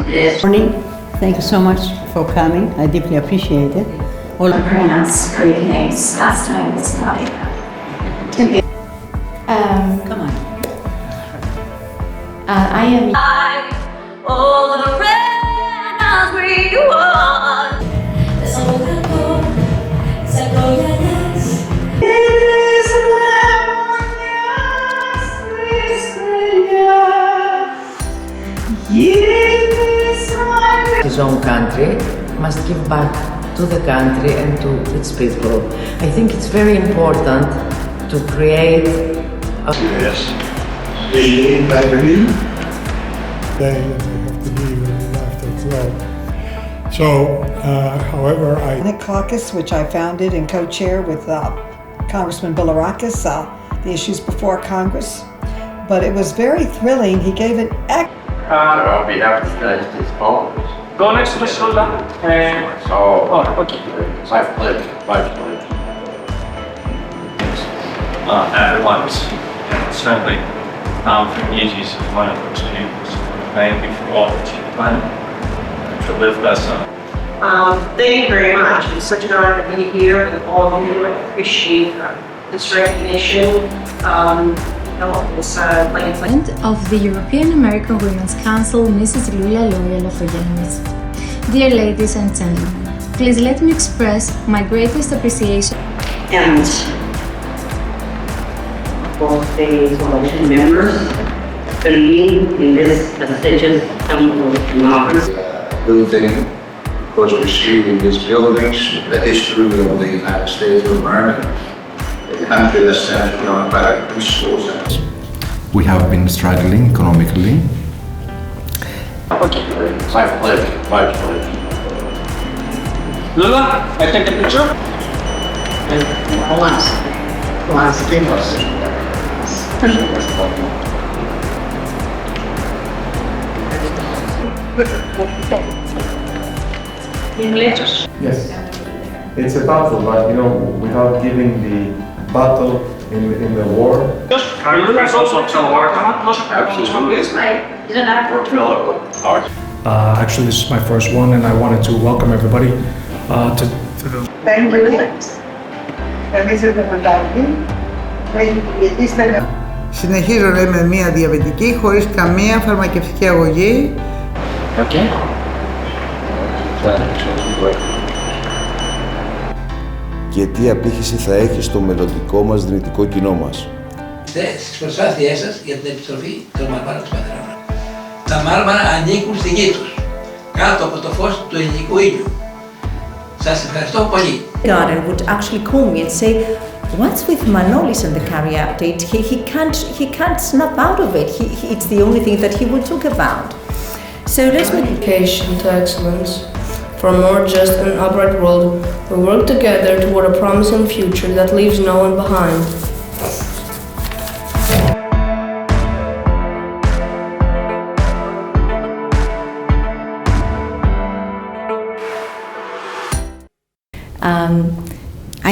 Good morning. Thank you so much for coming. I deeply appreciate it. All pronounce great names. Last time it's not. Come on. I am. All the red we want. His own country must give back to the country and to its people. I think it's very important to create a... Yes. They have to leave after 12. So, however, The caucus, which I founded and co-chair with Congressman Billirakis, the issues before Congress. But it was very thrilling. He gave an on behalf of the United States Congress. Go next to Miss Loula. Okay. My pledge. Everyone's certainly from Yeezy's one of those students. Thank you for all that you've done to live us up. Thank you very much. It's such an honor to be here with all of you. I appreciate this recognition. President of the European American Women's Council, Mrs. Loula Loi-Alafoyiannis. Dear ladies and gentlemen, please let me express my greatest appreciation And all the election members for leading in this prestigious conference. Building was receiving these buildings, the history of the United States of America. Country that stands on better resources. We have been struggling economically. Okay. My pledge. Loula, I take a picture. Yes. It's a battle, but without giving the battle in the war. actually, this is my first one, and I wanted to welcome everybody to the. Thank you. Συνεχίζω με μία διαβητική χωρίς καμία φαρμακευτική αγωγή. Okay. Και τι απήχηση θα έχει στο μελλοντικό μας δυνητικό κοινό μας. Στις προσπάθειές σας για την επιστροφή των μαρμάρων του Παρθενώνα. Τα μάρμαρα ανήκουν στη γη τους, κάτω από το φως του ελληνικού ήλιου. Σας ευχαριστώ πολύ. Garden would actually call me and say, "What's with Manolis and the caryatid? He can't snap out of it. It's the only thing that he will talk about." So let's make dedication to excellence. For a more just and upright world, we work together toward a promising future that leaves no one behind.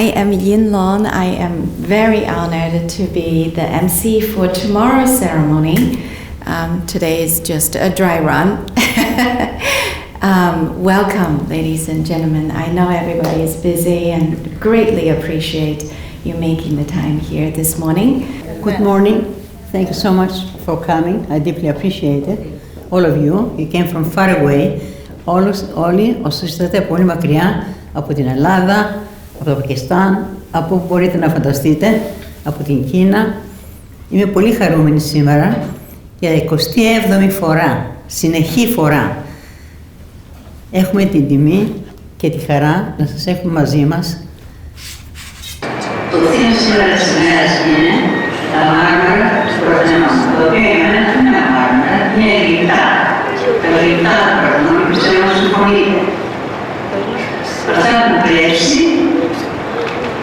I am Yin Long. I am very honored to be the MC for tomorrow's ceremony. Today is just a dry run. Welcome, ladies and gentlemen. I know everybody is busy and greatly appreciate you making the time here this morning. Good morning. Thank you so much for coming. I deeply appreciate it. All of you. You came from far away. Όλοι όσοι είστε πολύ μακριά από την Ελλάδα, από το Πακιστάν, από όπου μπορείτε να φανταστείτε, από την Κίνα. Είμαι πολύ χαρούμενη σήμερα για 27η φορά, συνεχή φορά. Έχουμε την τιμή και τη χαρά να σας έχουμε μαζί μας. Το θύμα σήμερα της ημέρας είναι τα μάρμαρα του Παρθενώνα, τα οποία για μένα δεν είναι μάρμαρα, είναι γλυπτά. Τα γλυπτά του Παρθενώνα πιστεύω να συμφωνείτε. Αυτά έχουν πλέψει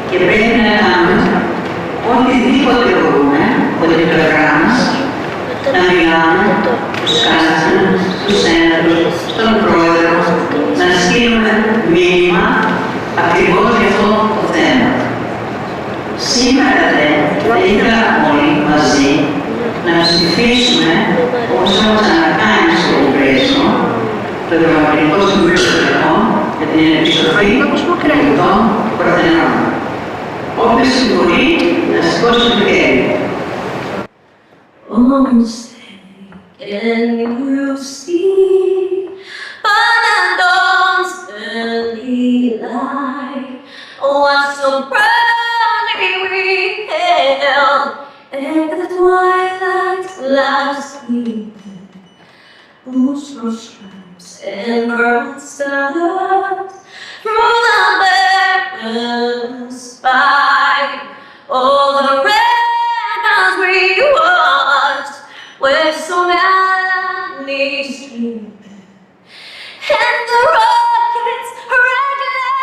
και πρέπει να κάνουμε οτιδήποτε μπορούμε από την πλευρά μας, να μιλάμε στους κάτοικους, στους ένατους, στον πρόεδρο, να στείλουμε μήνυμα ακριβώς για αυτό το θέμα. Σήμερα θα ήθελα όλοι μαζί να ψηφίσουμε όπως μας ανακάνει στο Κογκρέσο επιστροφή κρατητών του Παρθενών. Όποιος μπορεί να σηκώσει το χέρι. Can you see by the dawn's early light what so proudly we hailed at the twilight's last evening, whose stripes and bright stars through the barren spike, all the rebels we watched were so gladly streaming, and the rockets regular,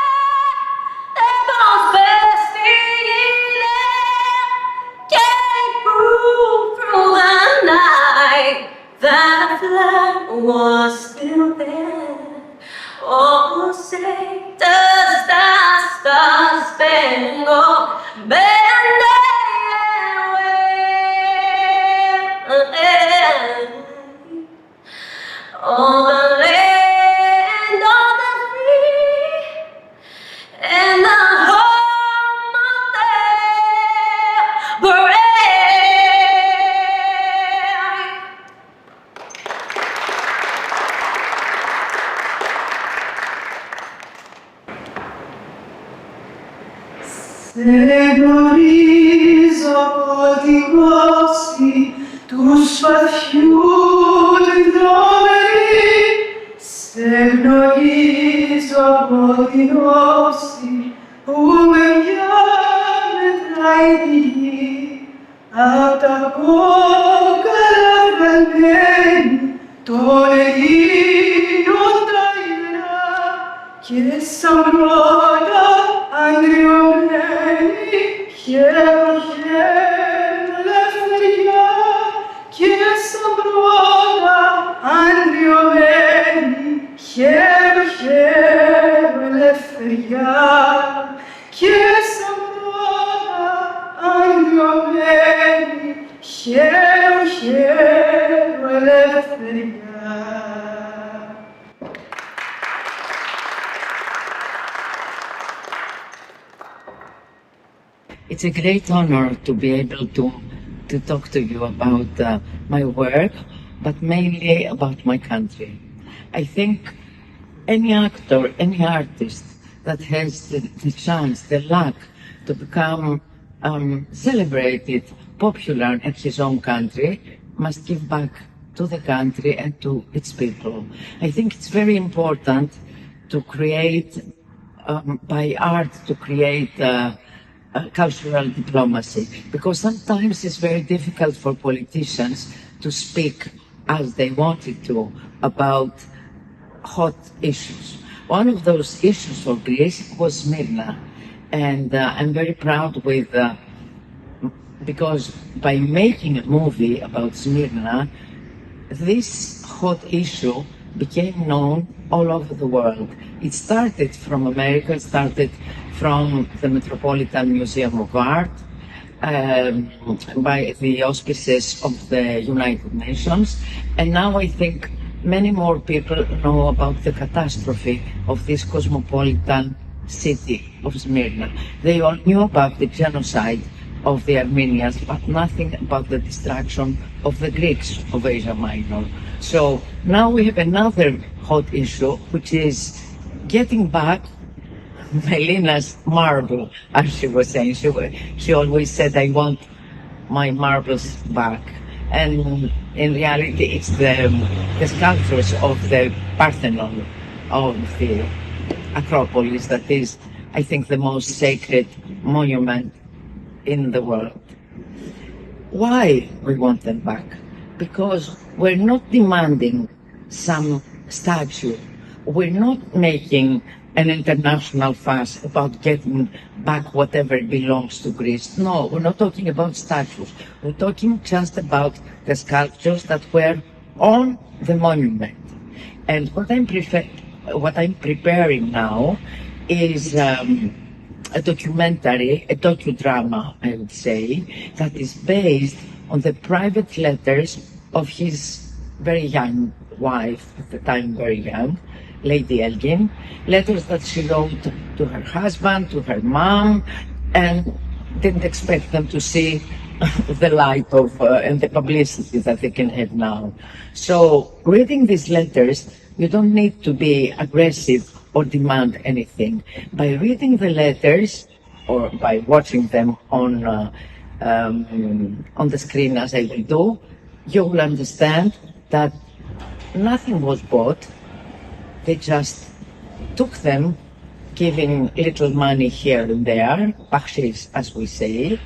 their bombs bursting in air, getting proof through the night that the flag was still there. Oh, say, does that star-spangled banner on the land of the free and the home of their brave. Se γνωρίζω από την όψη του σπαθιού την δρόμενη, σε γνωρίζω από την όψη που με μετράει τη γη, απ' τα κόκαλα βγαλμένη των Ελλήνων τα ιερά και σαν πρώτα αντριωμένη χαίρω ελευθεριά και σαν πρώτα αντριωμένη χαίρω ελευθεριά και σαν πρώτα αντριωμένη χαίρω ελευθεριά. It's a great honor to be able to talk to you about my work, but mainly about my country. I think any actor, any artist that has the chance, the luck to become celebrated, popular in his own country, must give back to the country and to its people. I think it's very important to create, by art, to create cultural diplomacy, because sometimes it's very difficult for politicians to speak as they wanted to about hot issues. One of those issues for Greece was Smyrna, and I'm very proud because by making a movie about Smyrna, this hot issue became known all over the world. It started from America, it started from the Metropolitan Museum of Art, by the auspices of the United Nations, and now I think many more people know about the catastrophe of this cosmopolitan city of Smyrna. They all knew about the genocide of the Armenians, but nothing about the destruction of the Greeks of Asia Minor. So now we have another hot issue, which is getting back Melina's marble, as she was saying. She always said, I want my marbles back. And in reality, it's the sculptures of the Parthenon of the Acropolis that is, I think, the most sacred monument in the world. Why we want them back? Because we're not demanding some statue. We're not making an international fuss about getting back whatever belongs to Greece. No, we're not talking about statues. We're talking just about the sculptures that were on the monument. And what I'm preparing now is a documentary, a docudrama, I would say, that is based on the private letters of his very young wife, at the time very young, Lady Elgin, letters that she wrote to her husband, to her mom, and didn't expect them to see the light of and the publicity that they can have now. So reading these letters, you don't need to be aggressive or demand anything. By reading the letters or by watching them on the screen as I will do, you will understand that nothing was bought. They just took them, giving little money here and there, bakshish as we say,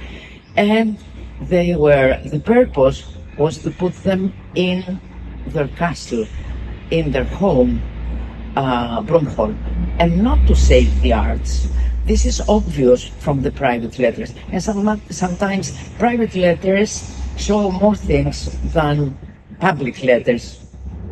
and the purpose was to put them in their castle, in their home, Bromholm, and not to save the arts. This is obvious from the private letters, and sometimes private letters show more things than public letters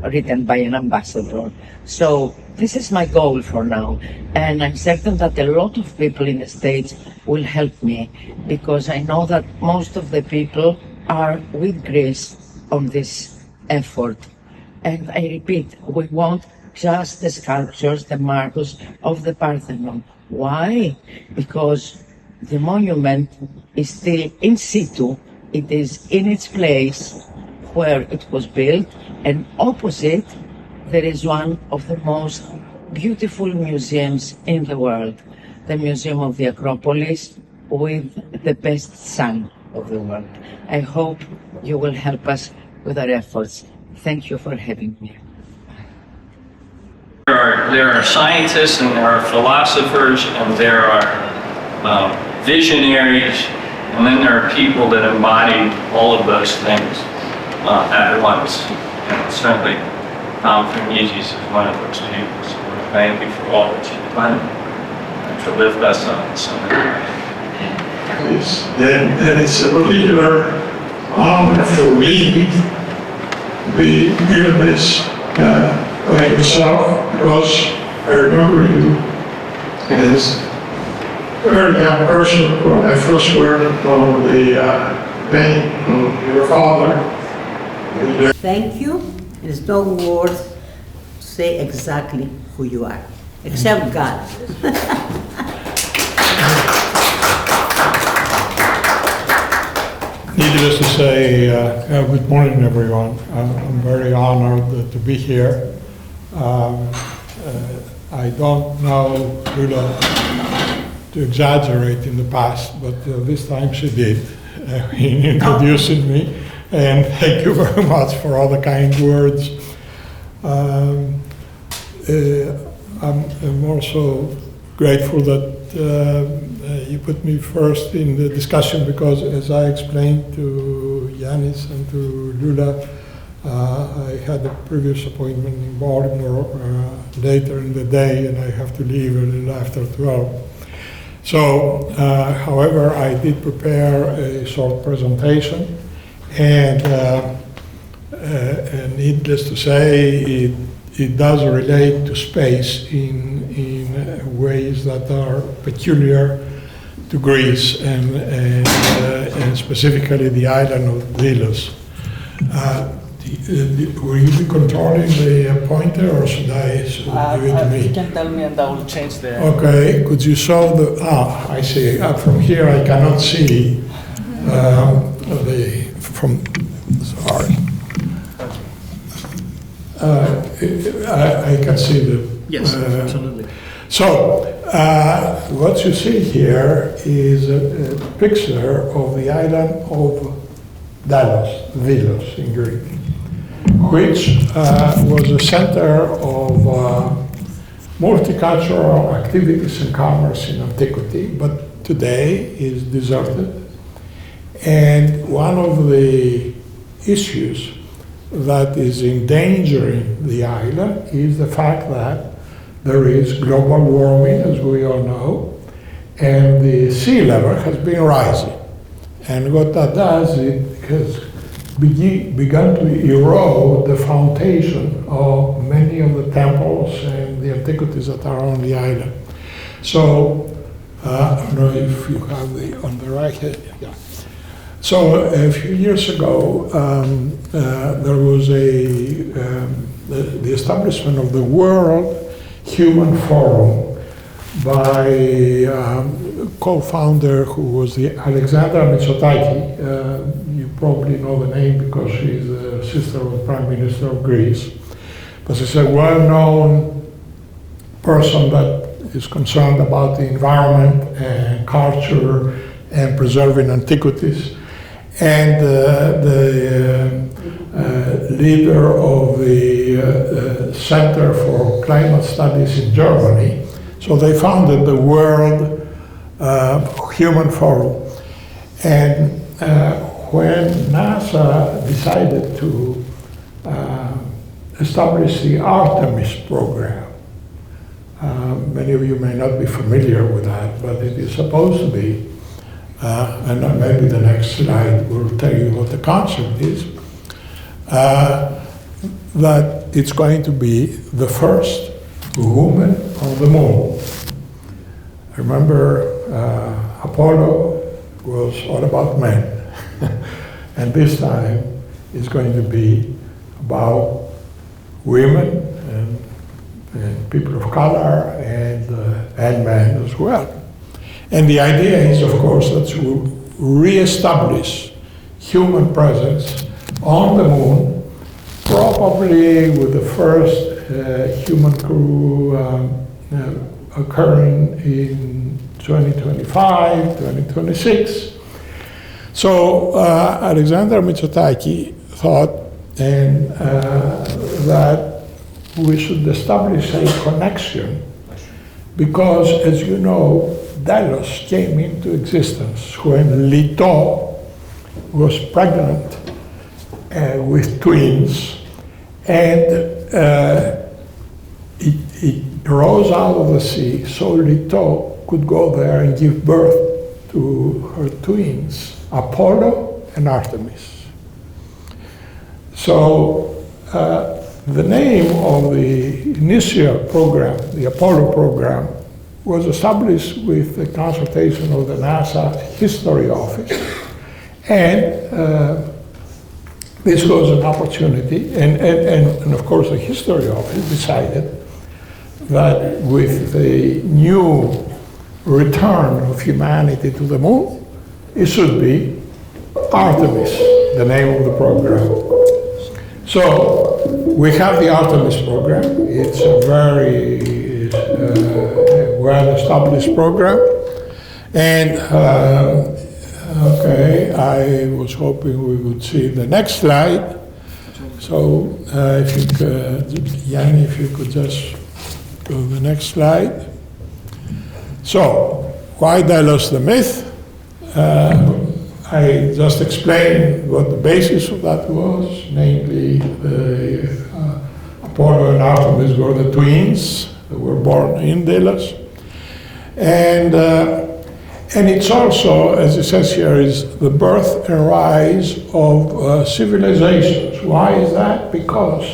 written by an ambassador. So this is my goal for now, and I'm certain that a lot of people in the States will help me, because I know that most of the people are with Greece on this effort. And I repeat, we want just the sculptures, the marbles of the Parthenon. Why? Because the monument is still in situ. It is in its place where it was built, and opposite there is one of the most beautiful museums in the world, the Museum of the Acropolis, with the best sun of the world. I hope you will help us with our efforts. Thank you for having me. There are scientists, and there are philosophers, and there are visionaries, and then there are people that embody all of those things at once. And certainly Tom Fernizis is one of those people. So thank you for all that you've done and to lift us up in so many ways. And it's a particular honor for me to be given this by yourself, because I remember you as a very young person when I first learned of the name of your father. Thank you. There's no words to say exactly who you are, except God. Needless to say, good morning, everyone. I'm very honored to be here. I don't know Loula to exaggerate in the past, but this time she did in introducing me. And thank you very much for all the kind words. I'm also grateful that you put me first in the discussion, because as I explained to Yanis and to Loula, I had a previous appointment in Baltimore later in the day, and I have to leave a little after 12. So, however, I did prepare a short presentation, and needless to say, it does relate to space in ways that are peculiar to Greece, and specifically the island of Delos. Will you be controlling the pointer, or should I give it to me? You can tell me and I will change the... Okay, could you show the... I see. From here I cannot see sorry. I can see the... Yes, absolutely. So, what you see here is a picture of the island of Delos in Greek, which was a center of multicultural activities and commerce in antiquity, but today is deserted. And one of the issues that is endangering the island is the fact that there is global warming, as we all know, and the sea level has been rising. And what that does, it has begun to erode the foundation of many of the temples and the antiquities that are on the island. So, I don't know if you have on the right here, yeah. So a few years ago, there was the establishment of the World Human Forum by co-founder who was the Alexandra Malliotakis. You probably know the name because she's the sister of the Prime Minister of Greece. But she's a well-known person that is concerned about the environment and culture and preserving antiquities. And the leader of the Center for Climate Studies in Germany. So they founded the World Human Forum. And when NASA decided to establish the Artemis program, many of you may not be familiar with that, but it is supposed to be, and maybe the next slide will tell you what the concept is, that it's going to be the first woman on the moon. Remember, Apollo was all about men, and this time it's going to be about women and people of color and men as well. And the idea is, of course, that to re-establish human presence on the moon, probably with the first human crew occurring in 2025, 2026. So Alexandra Malliotakis thought that we should establish a connection because, as you know, Delos came into existence when Leto was pregnant with twins, and it rose out of the sea, so Leto could go there and give birth to her twins, Apollo and Artemis. So the name of the initial program, the Apollo program, was established with the consultation of the NASA History Office. And this was an opportunity, and of course the History Office decided that with the new return of humanity to the moon, it should be Artemis, the name of the program. So we have the Artemis program. It's a very well-established program. And okay, I was hoping we would see the next slide. So if you could, Yanni, if you could just go to the next slide. So, why Delos the myth? I just explained what the basis of that was, namely the Apollo and Artemis were the twins that were born in Delos. And it's also, as it says here, is the birth and rise of civilizations. Why is that? Because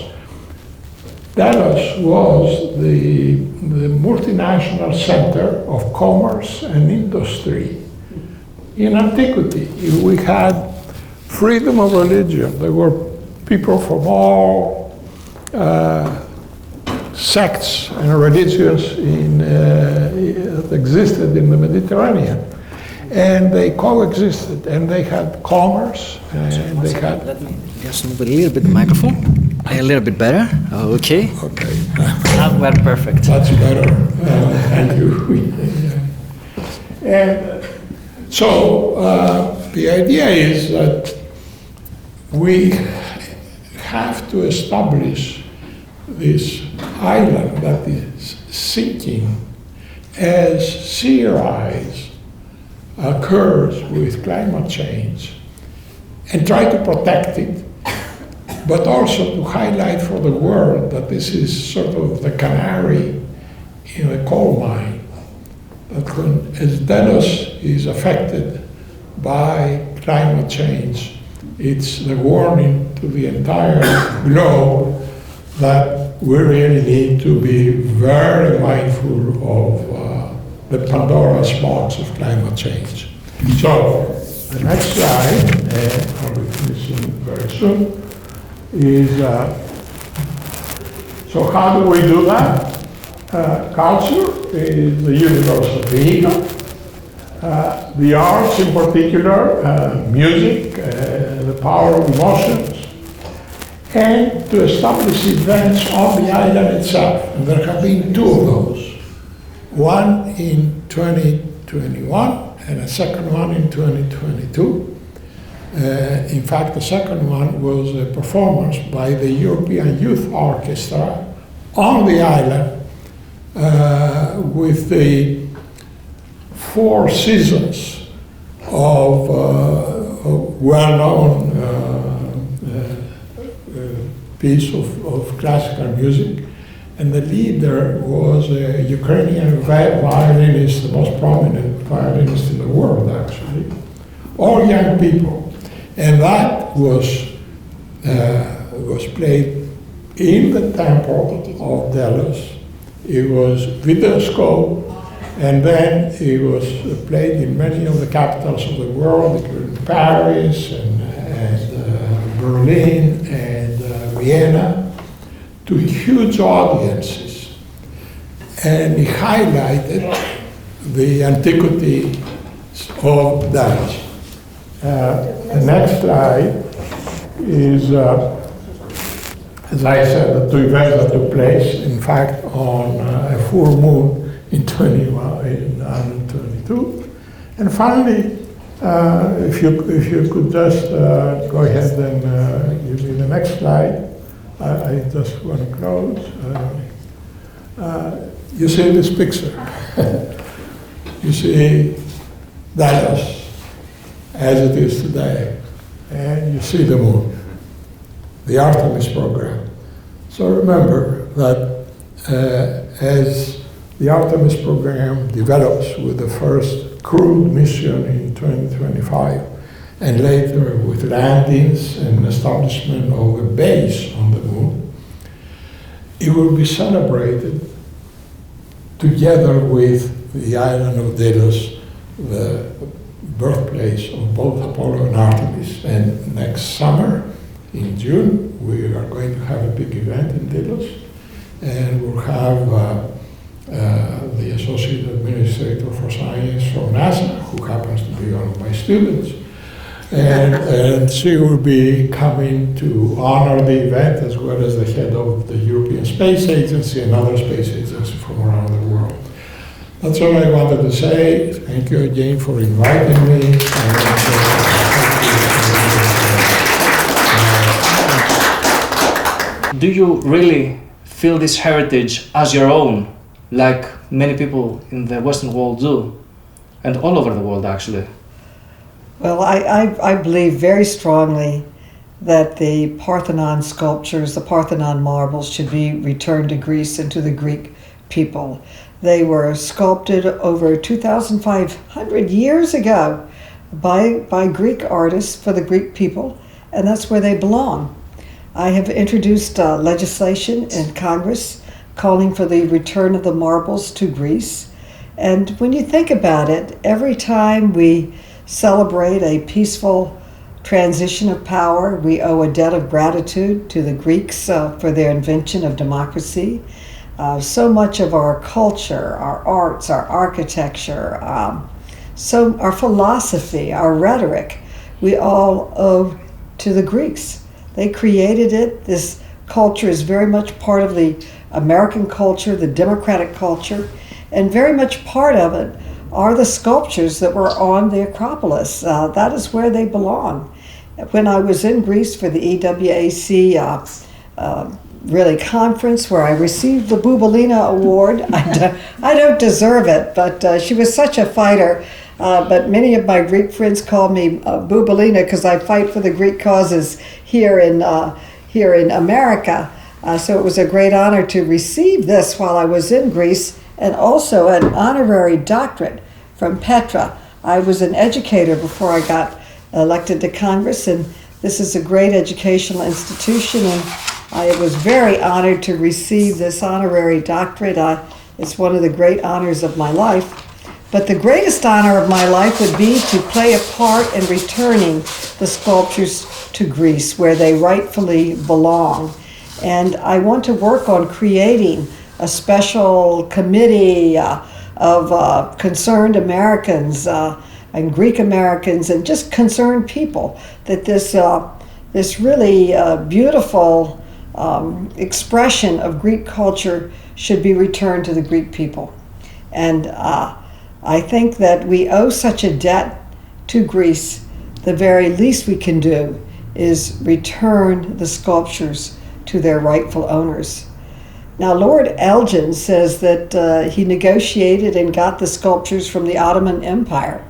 Delos was the multinational center of commerce and industry in antiquity. We had freedom of religion. There were people from all sects and religions that existed in the Mediterranean. And they coexisted, and they had commerce, and they had... Let me just move a little bit the microphone. A little bit better. Okay. Okay. Well, perfect. That's better. Thank you. And so the idea is that we have to establish this island that is sinking as sea rise occurs with climate change, and try to protect it, but also to highlight for the world that this is sort of the canary in a coal mine, that when as Delos is affected by climate change, it's the warning to the entire globe that we really need to be very mindful of the Pandora's box of climate change. So the next slide, I'll be finishing very soon, is so how do we do that? Culture is the universe of the ego. The arts in particular, music, the power of emotions, and to establish events on the island itself. And there have been two of those. One in 2021 and a second one in 2022. In fact, the second one was a performance by the European Youth Orchestra on the island with the 4 seasons of well-known piece of classical music. And the leader was a Ukrainian violinist, the most prominent violinist in the world, actually. All young people. And that was played in the temple of Delos. It was videoscope, and then it was played in many of the capitals of the world, including Paris and Berlin and Vienna, to huge audiences. And he highlighted the antiquity of Delos. The next slide is, as I said, the two events that took place, in fact, on a full moon in 21 and 22. And finally, if you could just go ahead and give me the next slide. I just want to close. You see this picture. You see Delos as it is today, and you see the moon, the Artemis program. So remember that as the Artemis program develops with the first crewed mission in 2025, and later with landings and establishment of a base on the moon, it will be celebrated together with the island of Delos, the birthplace of both Apollo and Artemis. And next summer, in June, we are going to have a big event in Delos, and we'll have the Associate Administrator for Science from NASA, who happens to be one of my students, and she will be coming to honor the event, as well as the head of the European Space Agency and other space agencies from around the world. That's all I wanted to say. Thank you again for inviting me. Do you really feel this heritage as your own, like many people in the Western world do, and all over the world, actually? Well, I believe very strongly that the Parthenon sculptures, the Parthenon marbles, should be returned to Greece and to the Greek people. They were sculpted over 2,500 years ago by Greek artists for the Greek people, and that's where they belong. I have introduced legislation in Congress calling for the return of the marbles to Greece. And when you think about it, every time we celebrate a peaceful transition of power, we owe a debt of gratitude to the Greeks for their invention of democracy. So much of our culture, our arts, our architecture, so our philosophy, our rhetoric, we all owe to the Greeks. They created it. This culture is very much part of the American culture, the democratic culture, and very much part of it are the sculptures that were on the Acropolis. That is where they belong. When I was in Greece for the EAWC conference, where I received the Bouboulina Award, I don't deserve it, but she was such a fighter. But many of my Greek friends call me Bouboulina because I fight for the Greek causes here in America. So it was a great honor to receive this while I was in Greece, and also an honorary doctorate from Petra. I was an educator before I got elected to Congress, and this is a great educational institution, and I was very honored to receive this honorary doctorate. It's one of the great honors of my life. But the greatest honor of my life would be to play a part in returning the sculptures to Greece, where they rightfully belong. And I want to work on creating a special committee of concerned Americans and Greek Americans and just concerned people, that this really beautiful expression of Greek culture should be returned to the Greek people. And I think that we owe such a debt to Greece. The very least we can do is return the sculptures to their rightful owners. Now, Lord Elgin says that he negotiated and got the sculptures from the Ottoman Empire.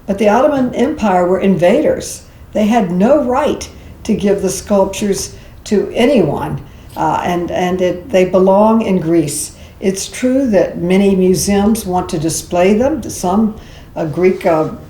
But the Ottoman Empire were invaders. They had no right to give the sculptures to anyone, they belong in Greece. It's true that many museums want to display them. Some Greek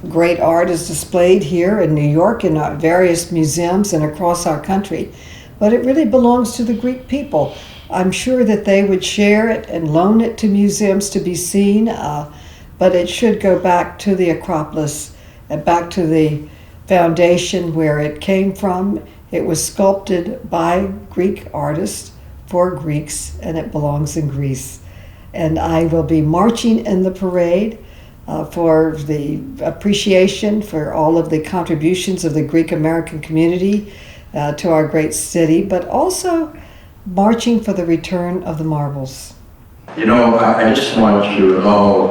great art is displayed here in New York in various museums and across our country. But it really belongs to the Greek people. I'm sure that they would share it and loan it to museums to be seen, but it should go back to the Acropolis and back to the foundation where it came from. It was sculpted by Greek artists for Greeks, and it belongs in Greece. And I will be marching in the parade for the appreciation for all of the contributions of the Greek American community to our great city, but also marching for the return of the marbles. You know, I just want you to know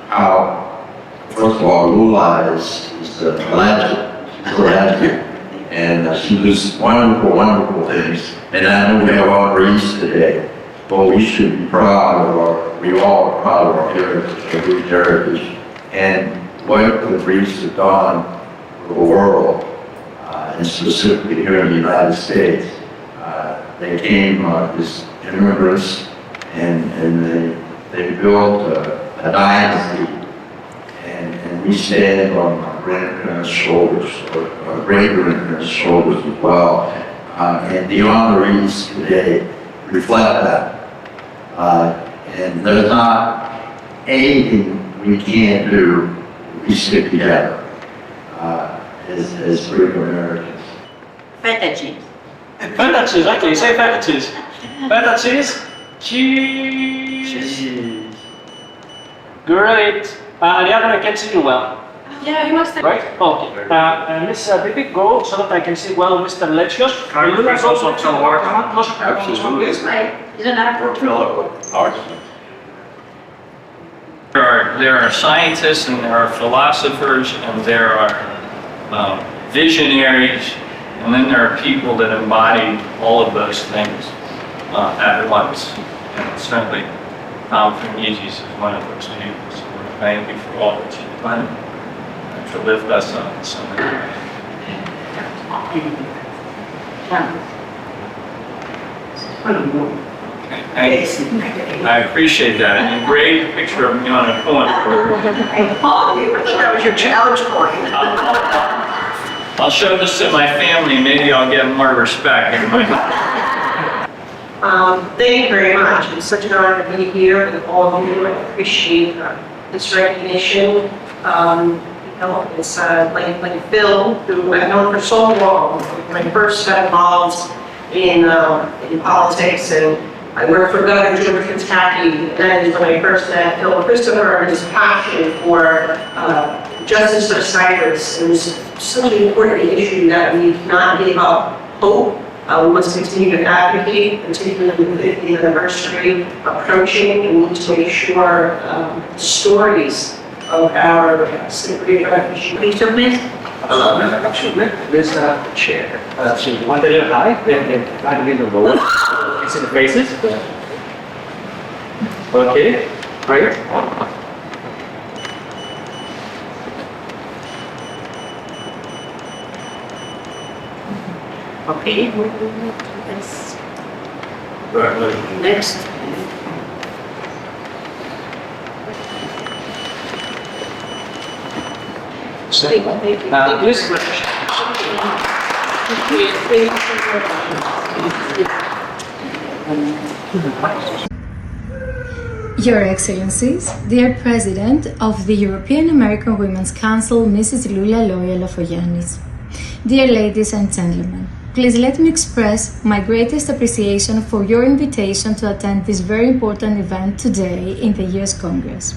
how, first of all, Loula is a legend. She's a legend. And she does wonderful, wonderful things. And I know we have our Greece today, but we should be proud of we all are proud of our heritage, our Greek heritage, and what the Greeks have done for the world, and specifically here in the United States. They came as immigrants, and they built a dynasty, and we stand on our grandparents' shoulders, or our great-grandparents' shoulders as well. And the honorees today reflect that. And there's not anything we can't do if we stick together as Greek Americans. Feta cheese. Feta cheese, okay, say feta cheese. Feta cheese. Cheese. Great. Ariadne, I can see you well. Yeah, you must have. Right? Okay. Miss Bibi, go so that I can see well Mr. Lechios. Can you please also tell our Absolutely. There are scientists and there are philosophers and there are visionaries, and then there are people that embody all of those things at once. And certainly Tom Fernizzi is one of those people. So thank you for all that you've done and to lift us up in so many ways. I appreciate that. And a great picture of me on a coin. That was your challenge coin. I'll show this to my family. Maybe I'll get more respect. Thank you very much. It's such an honor to be here with all of you. I appreciate this recognition. It's like Bill, who I've known for so long. When I first got involved in politics, and I worked for Governor Jim Kentucky. That is when I first met Bill Christopher and his passion for justice for Cyprus. It was such an important issue that we not give up hope. We must continue to advocate, particularly with the 50th anniversary approaching, and we need to make sure stories of our Cypriot refugees. Please submit. Hello, I submit this chair. So you want a little high, then try to be the lower. You see the faces? Okay, right here. Okay. Next. Please. Your Excellencies, dear President of the European American Women's Council, Mrs. Loula Loi-Alafoyiannis, dear ladies and gentlemen, please let me express my greatest appreciation for your invitation to attend this very important event today in the U.S. Congress.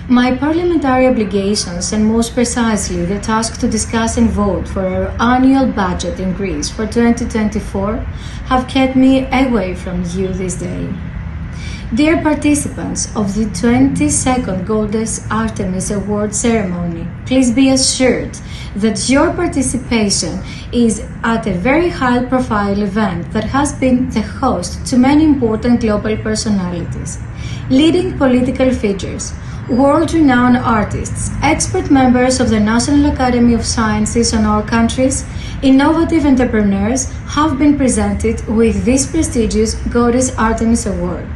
My parliamentary obligations, and most precisely the task to discuss and vote for our annual budget in Greece for 2024, have kept me away from you this day. Dear participants of the 22nd Goddess Artemis Awards ceremony, please be assured that your participation is at a very high-profile event that has been the host to many important global personalities, leading political figures, world-renowned artists, expert members of the National Academy of Sciences in our countries, innovative entrepreneurs have been presented with this prestigious Goddess Artemis Award.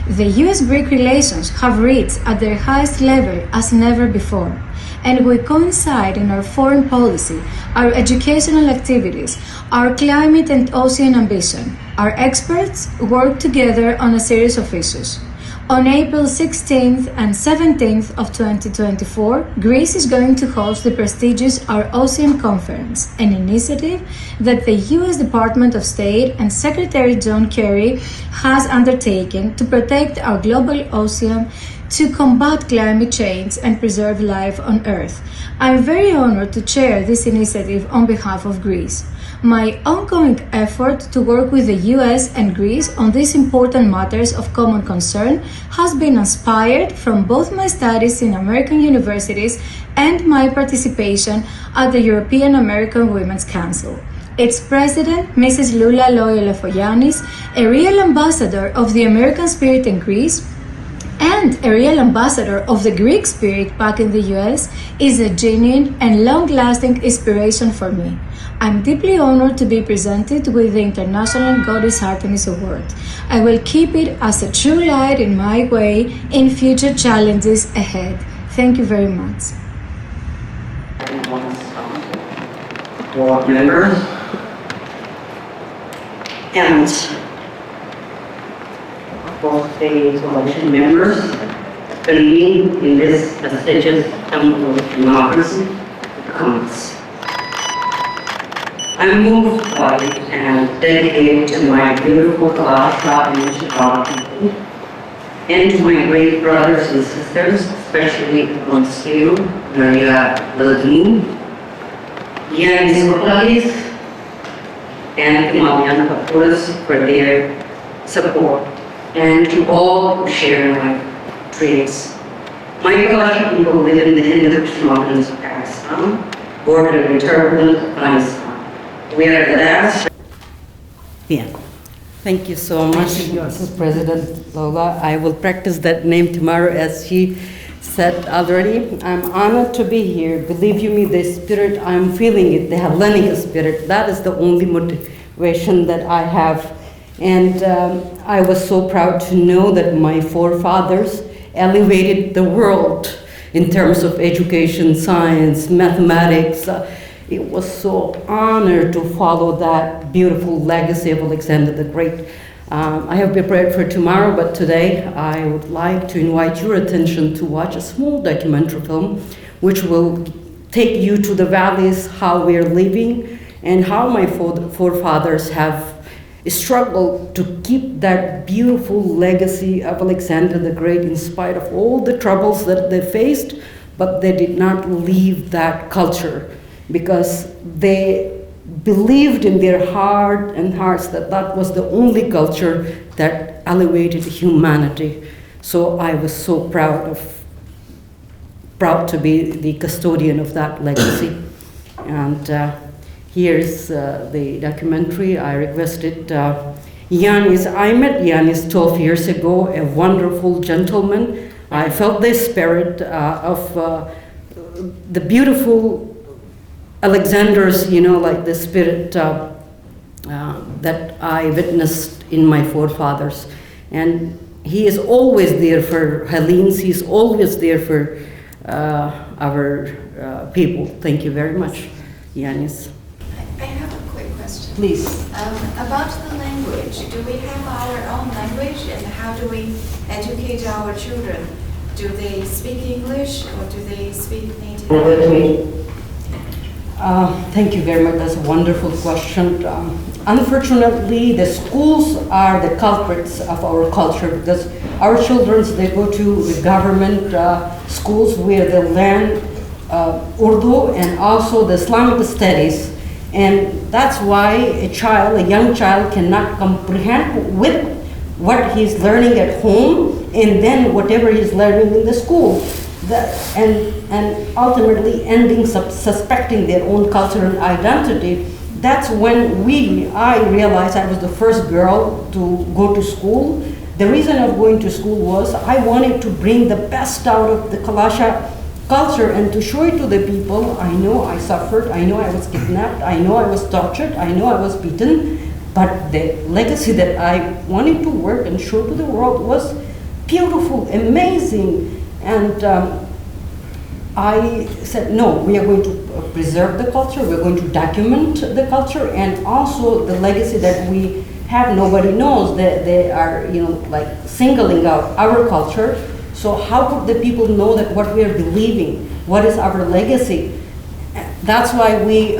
The U.S.-Greek relations have reached at their highest level as never before, and we coincide in our foreign policy, our educational activities, our climate and ocean ambition. Our experts work together on a series of issues. On April 16th and 17th of 2024, Greece is going to host the prestigious Our Ocean Conference, an initiative that the U.S. Department of State and Secretary John Kerry has undertaken to protect our global ocean, to combat climate change and preserve life on Earth. I'm very honored to chair this initiative on behalf of Greece. My ongoing effort to work with the US and Greece on these important matters of common concern has been inspired from both my studies in American universities and my participation at the European American Women's Council. Its president, Mrs. Loula Loi-Alafoyiannis, a real ambassador of the American spirit in Greece, and a real ambassador of the Greek spirit back in the US, is a genuine and long-lasting inspiration for me. I'm deeply honored to be presented with the International Goddess Artemis Award. I will keep it as a true light in my way in future challenges ahead. Thank you very much. Board members and both the election members convened in this prestigious temple of democracy, the Congress. I'm moved by and dedicated to my beautiful class in Chicago people, and to my great brothers and sisters, especially amongst you, Maria-Ladine, Billirakis, and Malliotakis for their support, and to all who share my dreams. My fellow people live in the Hindu mountains of Pakistan, bordered with turbulent Afghanistan. We are the last. Yeah. Thank you so much, Mrs. President Lola. I will practice that name tomorrow, as she said already. I'm honored to be here. Believe you me, the spirit, I'm feeling it, the Hellenic spirit. That is the only motivation that I have. And I was so proud to know that my forefathers elevated the world in terms of education, science, mathematics. It was so honored to follow that beautiful legacy of Alexander the Great. I have prepared for tomorrow, but today I would like to invite your attention to watch a small documentary film which will take you to the valleys, how we're living, and how my forefathers have struggled to keep that beautiful legacy of Alexander the Great in spite of all the troubles that they faced, but they did not leave that culture, because they believed in their heart and hearts that that was the only culture that elevated humanity. So I was so proud to be the custodian of that legacy. And here's the documentary. I requested Yannis. I met Yannis 12 years ago, a wonderful gentleman. I felt the spirit of the beautiful Alexander's, like the spirit that I witnessed in my forefathers. And he is always there for Hellenes, he's always there for our people. Thank you very much, Yannis. I have a quick question. Please. About the language? Do we have our own language, and how do we educate our children? Do they speak English or do they speak native language? Thank you very much. That's a wonderful question. Unfortunately, the schools are the culprits of our culture because our children, they go to the government schools where they learn Urdu and also the Islamic studies. And that's why a young child cannot comprehend with what he's learning at home and then whatever he's learning in the school. And ultimately ending suspecting their own culture and identity. That's when I realized I was the first girl to go to school. The reason of going to school was I wanted to bring the best out of the Kalasha culture and to show it to the people. I know I suffered, I know I was kidnapped, I know I was tortured, I know I was beaten, but the legacy that I wanted to work and show to the world was beautiful, amazing. And I said, no, we are going to preserve the culture, we're going to document the culture, and also the legacy that we have, nobody knows that they are, like singling out our culture. So how could the people know that what we are believing, what is our legacy? That's why we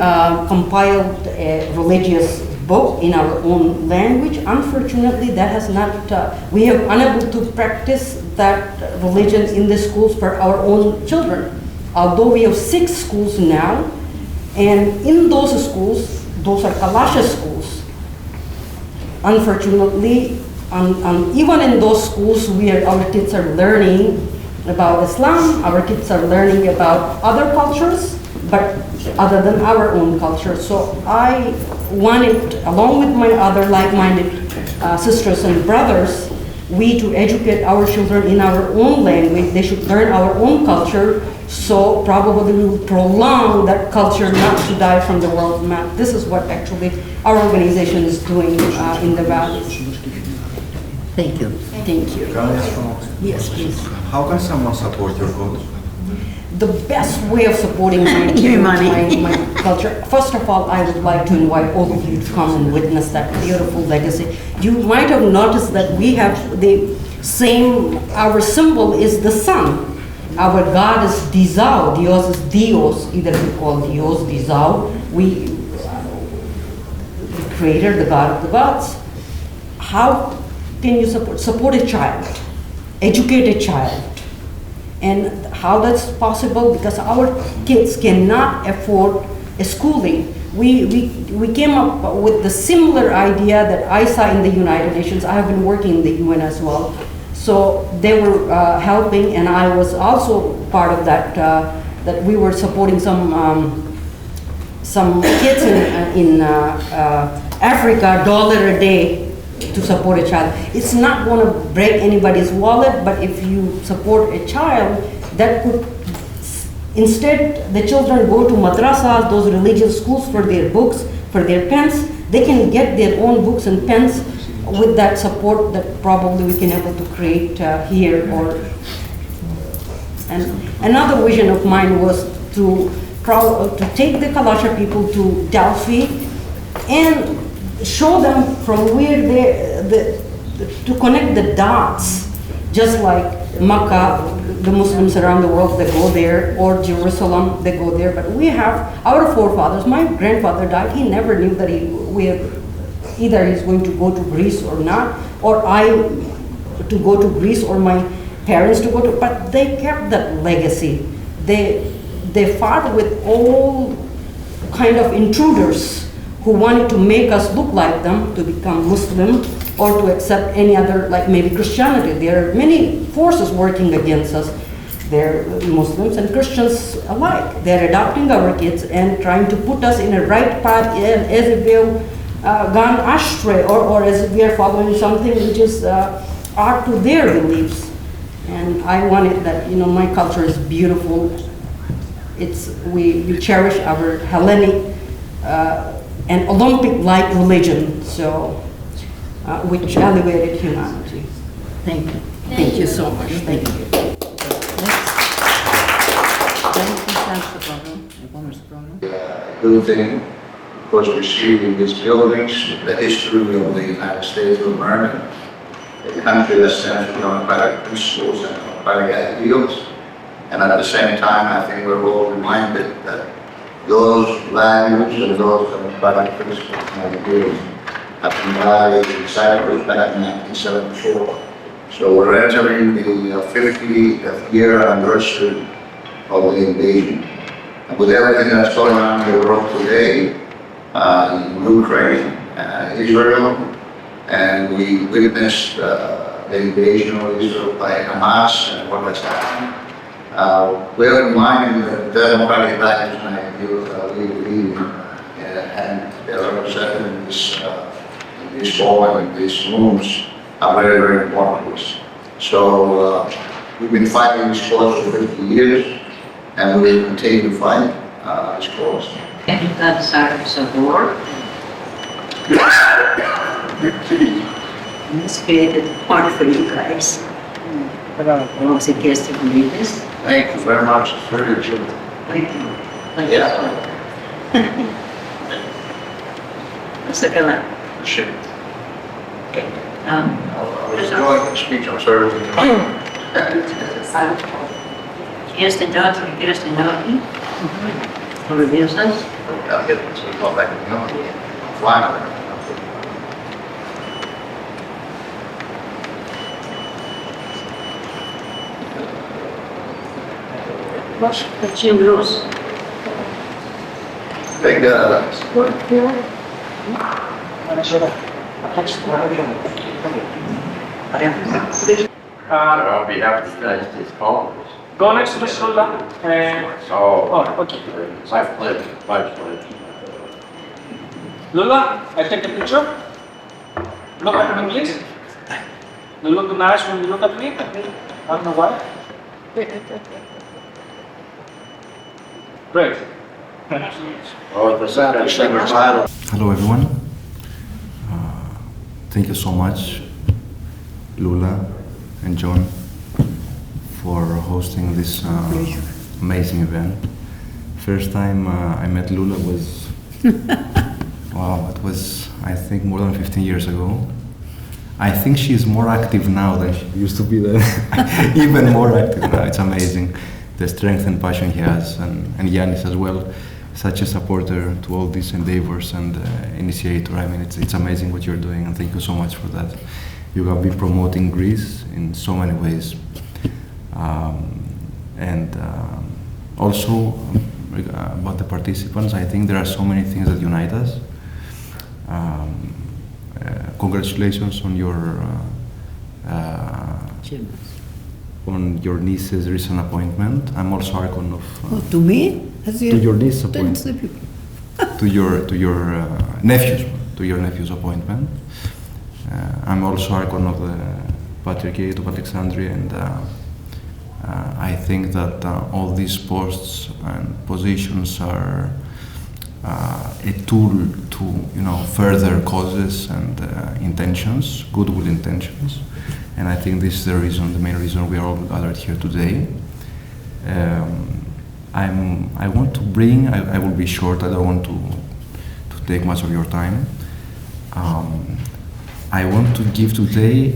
compiled a religious book in our own language. Unfortunately, that has not, we have unable to practice that religion in the schools for our own children. Although we have 6 schools now, and in those schools, those are Kalasha schools. Unfortunately, even in those schools where our kids are learning about Islam, our kids are learning about other cultures, but other than our own culture. So I wanted, along with my other like-minded sisters and brothers, we to educate our children in our own language. They should learn our own culture, so probably we will prolong that culture not to die from the world map. This is what actually our organization is doing in the Valley. Thank you. Thank you. Can I ask one? Yes, please. How can someone support your cause? The best way of supporting my culture, first of all, I would like to invite all of you to come and witness that beautiful legacy. You might have noticed that we have the same, our symbol is the sun. Our god is theU.S.A. Dios is Dios, either we call Dios, theU.S.A. We created the god of the gods. How can you support a child, educate a child? And how that's possible? Because our kids cannot afford a schooling. We came up with the similar idea that I saw in the United Nations. I have been working in the UN as well. So they were helping, and I was also part of that, that we were supporting some kids in Africa, $1 a day to support a child. It's not going to break anybody's wallet, but if you support a child, that could, instead the children go to madrasas, those religious schools for their books, for their pens, they can get their own books and pens with that support that probably we can able to create here. And another vision of mine was to take the Kalasha people to Delphi and show them from where to connect the dots, just like Makkah, the Muslims around the world, they go there, or Jerusalem, they go there. But we have our forefathers. My grandfather died, he never knew that either he's going to go to Greece or not, or I to go to Greece, or my parents to go to, but they kept that legacy. They fought with all kind of intruders who wanted to make us look like them, to become Muslim, or to accept any other, like maybe Christianity. There are many forces working against us. They're Muslims and Christians alike. They're adopting our kids and trying to put us in a right path as if we've gone astray, or as if we are following something which is art to their beliefs. And I wanted that, my culture is beautiful. We cherish our Hellenic and Olympic-like religion, so which elevated humanity. Thank you. Thank you so much. Thank you. Building because we see in these buildings the history of the United States of America, a country that stands for democratic principles and democratic ideals. And at the same time, I think we're all reminded that those values and those democratic principles and ideals have been valued in Cyprus back in 1974. So we're entering the 50th year anniversary of the invasion. And with everything that's going on in the world today, in Ukraine, Israel, and we witnessed the invasion of Israel by Hamas and what has happened. We're reminded that the democratic values and ideals that we believe in and they're represented in this hall and in these rooms are very, very important to us. So we've been fighting this cause for 50 years and we will continue to fight this cause. And you've got Cyprus Award. And it's created a part for you guys. I was a guest of Greece. Thank you very much for your children. Thank you. Thank you. What's the color? Sure. I was enjoying the speech, I'm sorry. ¿Quieres sentarte? ¿Quieres sentarte? ¿No lo piensas? I'll get it, so you go back and go. Finally. Jim Rose. Big On behalf of the United States Congress. Go next to the Loula. Okay. My pleasure. My pleasure. Loula, I take a picture. Look at me, please. You look nice when you look at me. I don't know why. Great. Hello everyone. Thank you so much, Loula and John, for hosting this amazing event. First time I met Loula was, wow, it was I think more than 15 years ago. I think she is more active now than she used to be then. Even more active now, it's amazing. The strength and passion he has, and Yannis as well, such a supporter to all these endeavors and initiator. I mean, it's amazing what you're doing, and thank you so much for that. You have been promoting Greece in so many ways. Also, about the participants, I think there are so many things that unite us. Congratulations on your niece's recent appointment. I'm also Archon of... to me? To your niece's appointment. to your nephew's appointment. I'm also Archon of the Patriarchate of Alexandria, and I think that all these posts and positions are a tool to further causes and intentions, goodwill intentions. And I think this is the main reason we are all gathered here today. I want to bring, I will be short, I don't want to take much of your time. I want to give today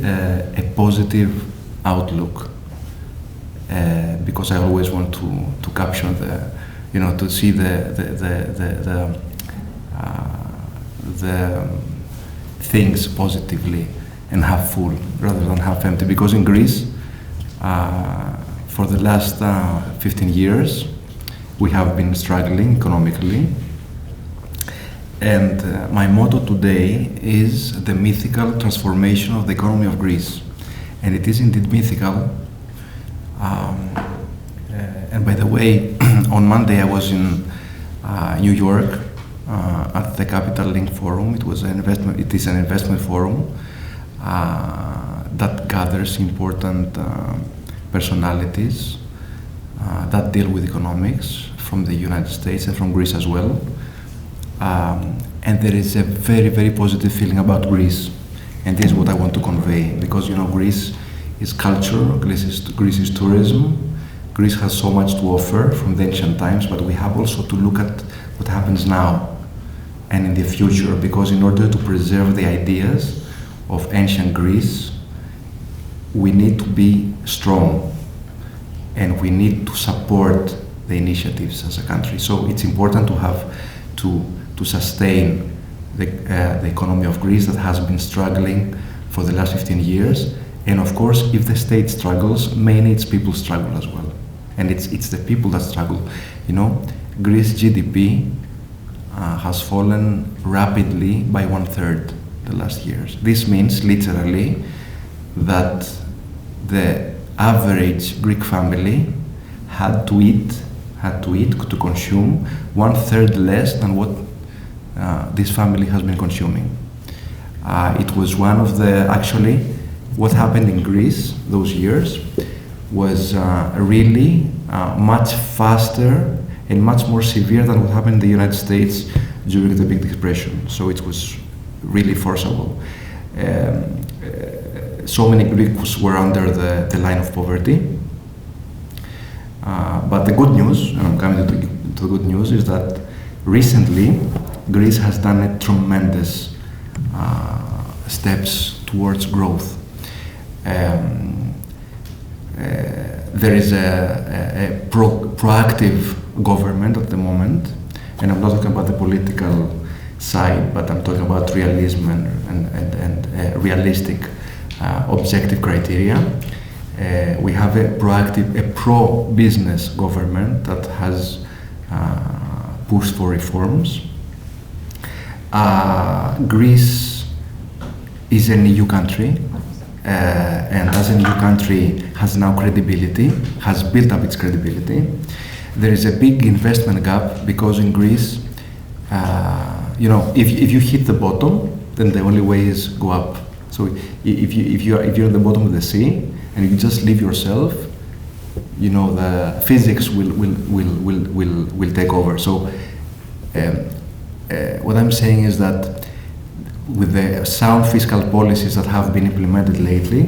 a positive outlook, because I always want to capture to see the things positively and half full rather than half empty. Because in Greece, for the last 15 years, we have been struggling economically. And my motto today is the mythical transformation of the economy of Greece. And it is indeed mythical. And by the way, on Monday I was in New York at the Capital Link Forum. It is an investment forum that gathers important personalities that deal with economics from the United States and from Greece as well. And there is a very, very positive feeling about Greece. And this is what I want to convey, because Greece is culture, Greece is tourism. Greece has so much to offer from the ancient times, but we have also to look at what happens now. and in the future, because in order to preserve the ideas of ancient Greece, we need to be strong and we need to support the initiatives as a country. So it's important to have to sustain the economy of Greece that has been struggling for the last 15 years. And of course, if the state struggles, mainly its people struggle as well. And it's the people that struggle. You know, Greece GDP has fallen rapidly by 1/3 the last years. This means literally that the average Greek family had to consume 1/3 less than what this family has been consuming. It was one of the, actually, what happened in Greece those years was really much faster and much more severe than what happened in the United States during the Big Depression. So it was really forcible. So many Greeks were under the line of poverty. But the good news, and I'm coming to the good news, is that recently Greece has done a tremendous steps towards growth. There is a proactive government at the moment, and I'm not talking about the political side, but I'm talking about realism and realistic objective criteria. We have a proactive, a pro-business government that has pushed for reforms. Greece is an EU country, and as an EU country has now credibility, has built up its credibility. There is a big investment gap because in Greece, you know, if you hit the bottom, then the only way is go up. So if you're at the bottom of the sea and you just leave yourself, you know, the physics will take over. So what I'm saying is that with the sound fiscal policies that have been implemented lately,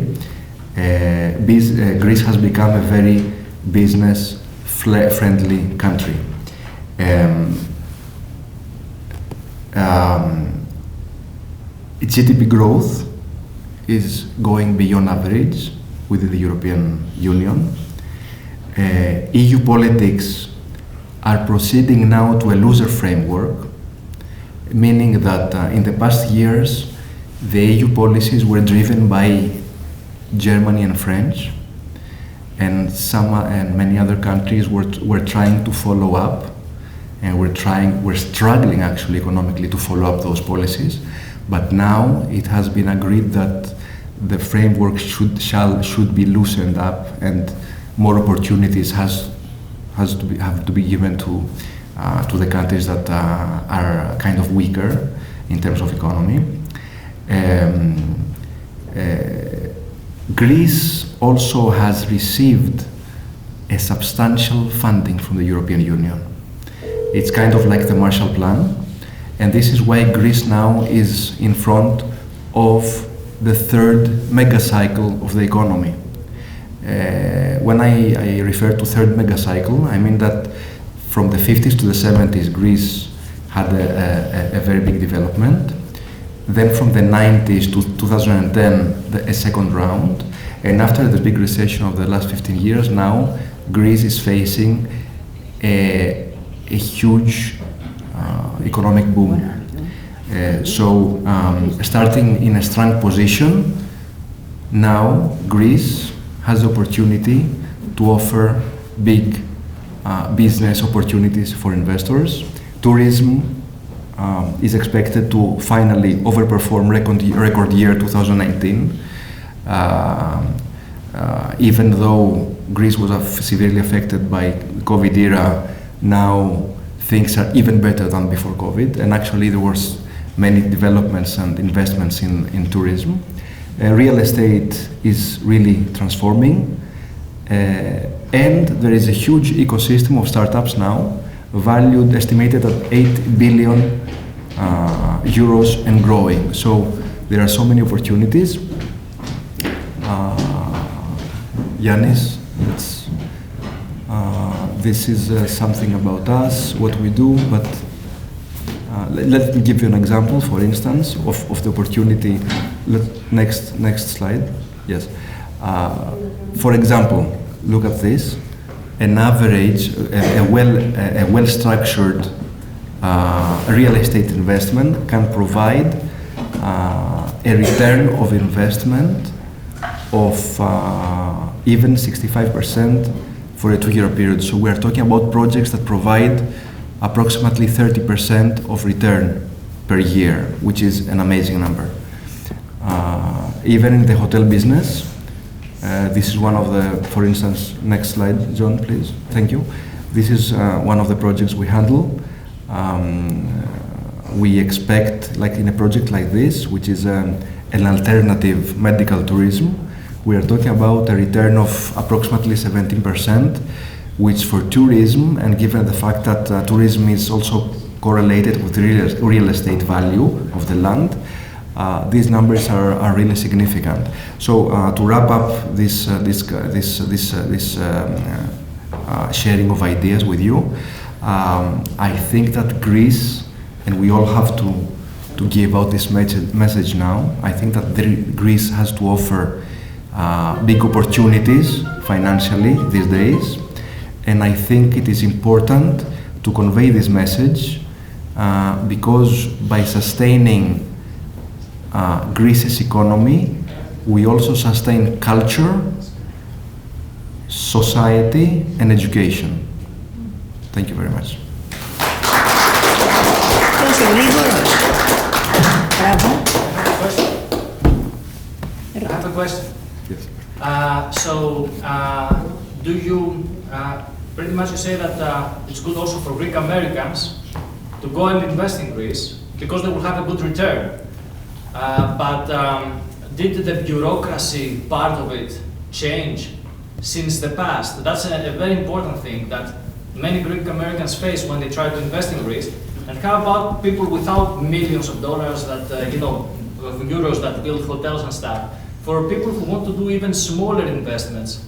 Greece has become a very business-friendly country. Its GDP growth is going beyond average within the European Union. EU politics are proceeding now to a looser framework, meaning that in the past years, the EU policies were driven by Germany and French, and many other countries were trying to follow up, and we're struggling actually economically to follow up those policies. But now it has been agreed that the framework should be loosened up, and more opportunities have to be given to the countries that are kind of weaker in terms of economy. Greece also has received a substantial funding from the European Union. It's kind of like the Marshall Plan, and this is why Greece now is in front of the third mega cycle of the economy. When I refer to third mega cycle, I mean that from the 50s to the 70s, Greece had a very big development. Then from the 90s to 2010, a second round. And after the big recession of the last 15 years, now Greece is facing a huge economic boom. So starting in a strong position, now Greece has the opportunity to offer big business opportunities for investors. Tourism is expected to finally overperform record year 2019. Even though Greece was severely affected by COVID era, now things are even better than before COVID, and actually there was many developments and investments in tourism. Real estate is really transforming, and there is a huge ecosystem of startups now, estimated at 8 billion euros and growing. So there are so many opportunities. Yannis, this is something about us, what we do, but let me give you an example, for instance, of the opportunity. Next slide. Yes. For example, look at this. An average, a well-structured real estate investment can provide a return of investment of even 65% for a 2-year period. So we are talking about projects that provide approximately 30% of return per year, which is an amazing number. Even in the hotel business, this is one of the, for instance, next slide, John, please. Thank you. This is one of the projects we handle. We expect, like in a project like this, which is an alternative medical tourism, we are talking about a return of approximately 17%, which for tourism, and given the fact that tourism is also correlated with real estate value of the land, these numbers are really significant. So to wrap up this sharing of ideas with you, I think that Greece, and we all have to give out this message now, I think that Greece has to offer big opportunities financially these days, and I think it is important to convey this message because by sustaining Greece's economy, we also sustain culture, society, and education. Thank you very much. I have a question. Yes. Do you pretty much you say that it's good also for Greek Americans to go and invest in Greece because they will have a good return. But did the bureaucracy part of it change since the past? That's a very important thing that many Greek Americans face when they try to invest in Greece. And how about people without millions of dollars that, of euros that build hotels and stuff? For people who want to do even smaller investments,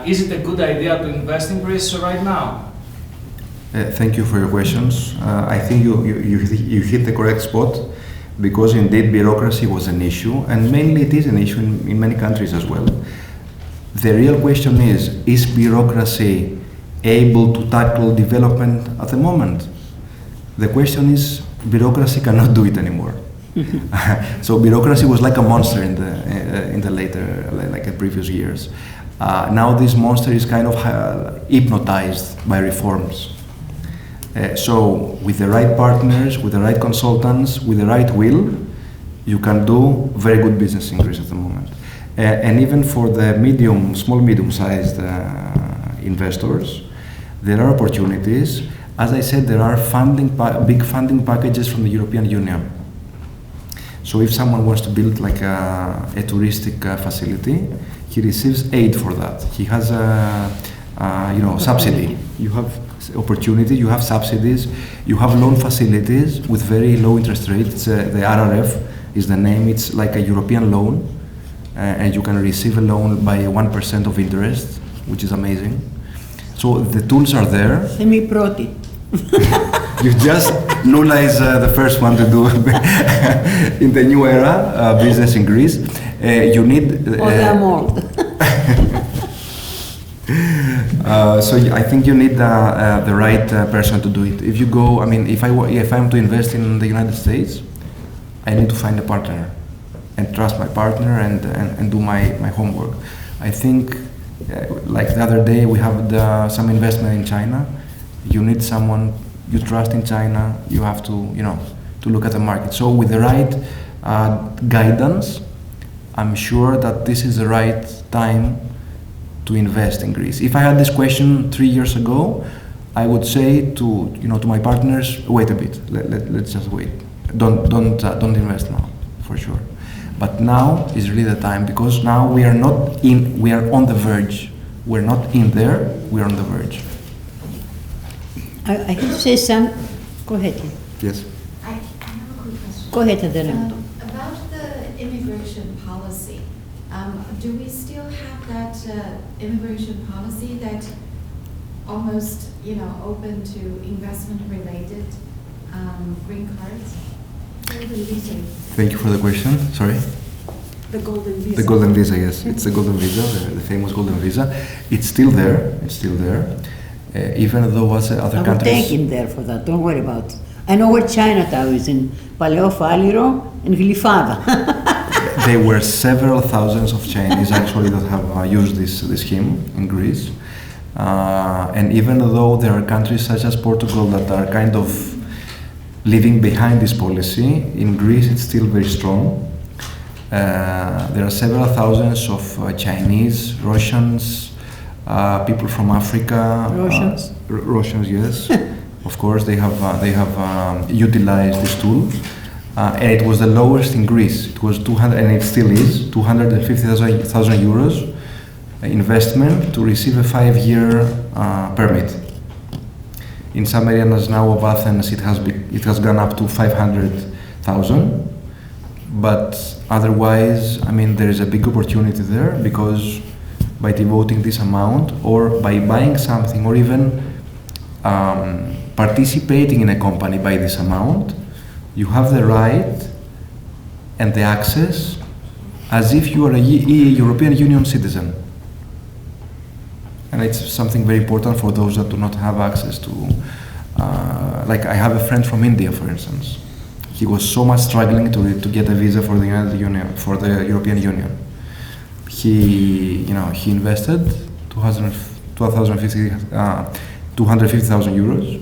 is it a good idea to invest in Greece right now? Thank you for your questions. I think you hit the correct spot, because indeed bureaucracy was an issue, and mainly it is an issue in many countries as well. The real question is bureaucracy able to tackle development at the moment? The question is, bureaucracy cannot do it anymore. So bureaucracy was like a monster in the later, like in previous years. Now this monster is kind of hypnotized by reforms. So with the right partners, with the right consultants, with the right will, you can do very good business in Greece at the moment. And even for the small medium-sized investors, there are opportunities. As I said, there are big funding packages from the European Union. So if someone wants to build like a touristic facility, he receives aid for that. He has a subsidy. You have opportunity, you have subsidies, you have loan facilities with very low interest rates. The RRF is the name. It's like a European loan, and you can receive a loan by 1% of interest, which is amazing. So the tools are there. Semi-proti. Loula is the first one to do in the new era business in Greece. You need. So I think you need the right person to do it. If you go, if I'm to invest in the United States, I need to find a partner and trust my partner and do my homework. I think, like the other day, we have some investment in China. You need someone you trust in China. You have to, to look at the market. So with the right guidance, I'm sure that this is the right time to invest in Greece. If I had this question 3 years ago, I would say to my partners, wait a bit. Let's just wait. Don't invest now, for sure. But now is really the time, because now we are not in. We are on the verge. We're not in there. We're on the verge. I can say some. Go ahead. Yes. I have a quick question. Go ahead, Adela. About the immigration policy, do we still have that immigration policy that almost, open to investment-related green cards. Golden visa. Thank you for the question. Sorry. The golden visa. The golden visa, yes, it's the golden visa, the famous golden visa. It's still there. It's still there. Even though other I will countries. take him there for that. Don't worry about it. I know where Chinatown is, in Paleo Faliro and Glyfada. There were several thousands of Chinese actually that have used this scheme in Greece. And even though there are countries such as Portugal that are kind of leaving behind this policy, in Greece it's still very strong. There are several thousands of Chinese, Russians, people from Africa. Russians? Russians, yes. Of course, they have utilized this tool. And it was the lowest in Greece. It was 200, and it still is, 250,000 euros investment to receive a 5-year permit. In some areas now of Athens, it has gone up to 500,000. But otherwise, I mean, there is a big opportunity there because by devoting this amount or by buying something or even participating in a company by this amount, you have the right and the access as if you are a European Union citizen. And it's something very important for those that do not have access to, like I have a friend from India, for instance. He was so much struggling to get a visa for the United Union, for the European Union. He invested 250,000 euros.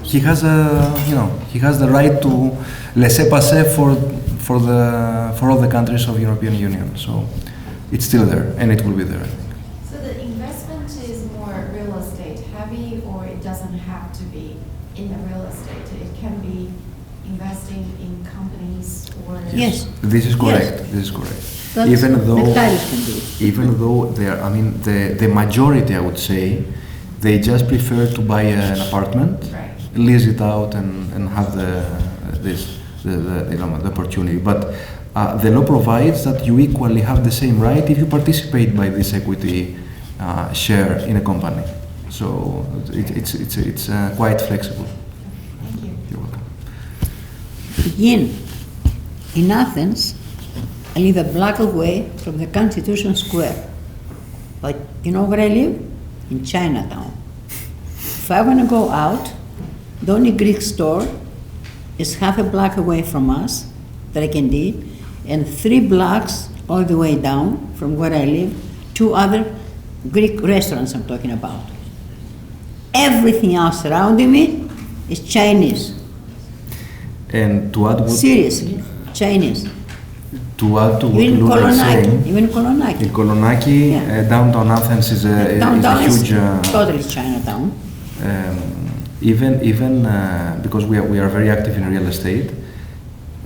He has the right to laissez-passer for all the countries of European Union. So it's still there, and it will be there, I think. So the investment is more real estate heavy, or it doesn't have to be in the real estate? It can be investing in companies or... Yes. This is correct. Yes. This is correct. That's Even though there, I mean, the majority, I would say, they just prefer to buy an apartment, right, lease it out, and have the opportunity. But the law provides that you equally have the same right if you participate by this equity share in a company. So it's quite flexible. Thank you. You're welcome. Yin, in Athens, I live a block away from the Constitution Square. But you know where I live? In Chinatown. If I want to go out, the only Greek store is half a block away from us that I can do, and 3 blocks all the way down from where I live, 2 other Greek restaurants I'm talking about. Everything else surrounding me is Chinese. And to add what... Seriously, Chinese. To add to what Even Loula is saying, even Kolonaki. in Kolonaki, Yeah. Downtown Athens is a huge... totally Chinatown. Even because we are very active in real estate,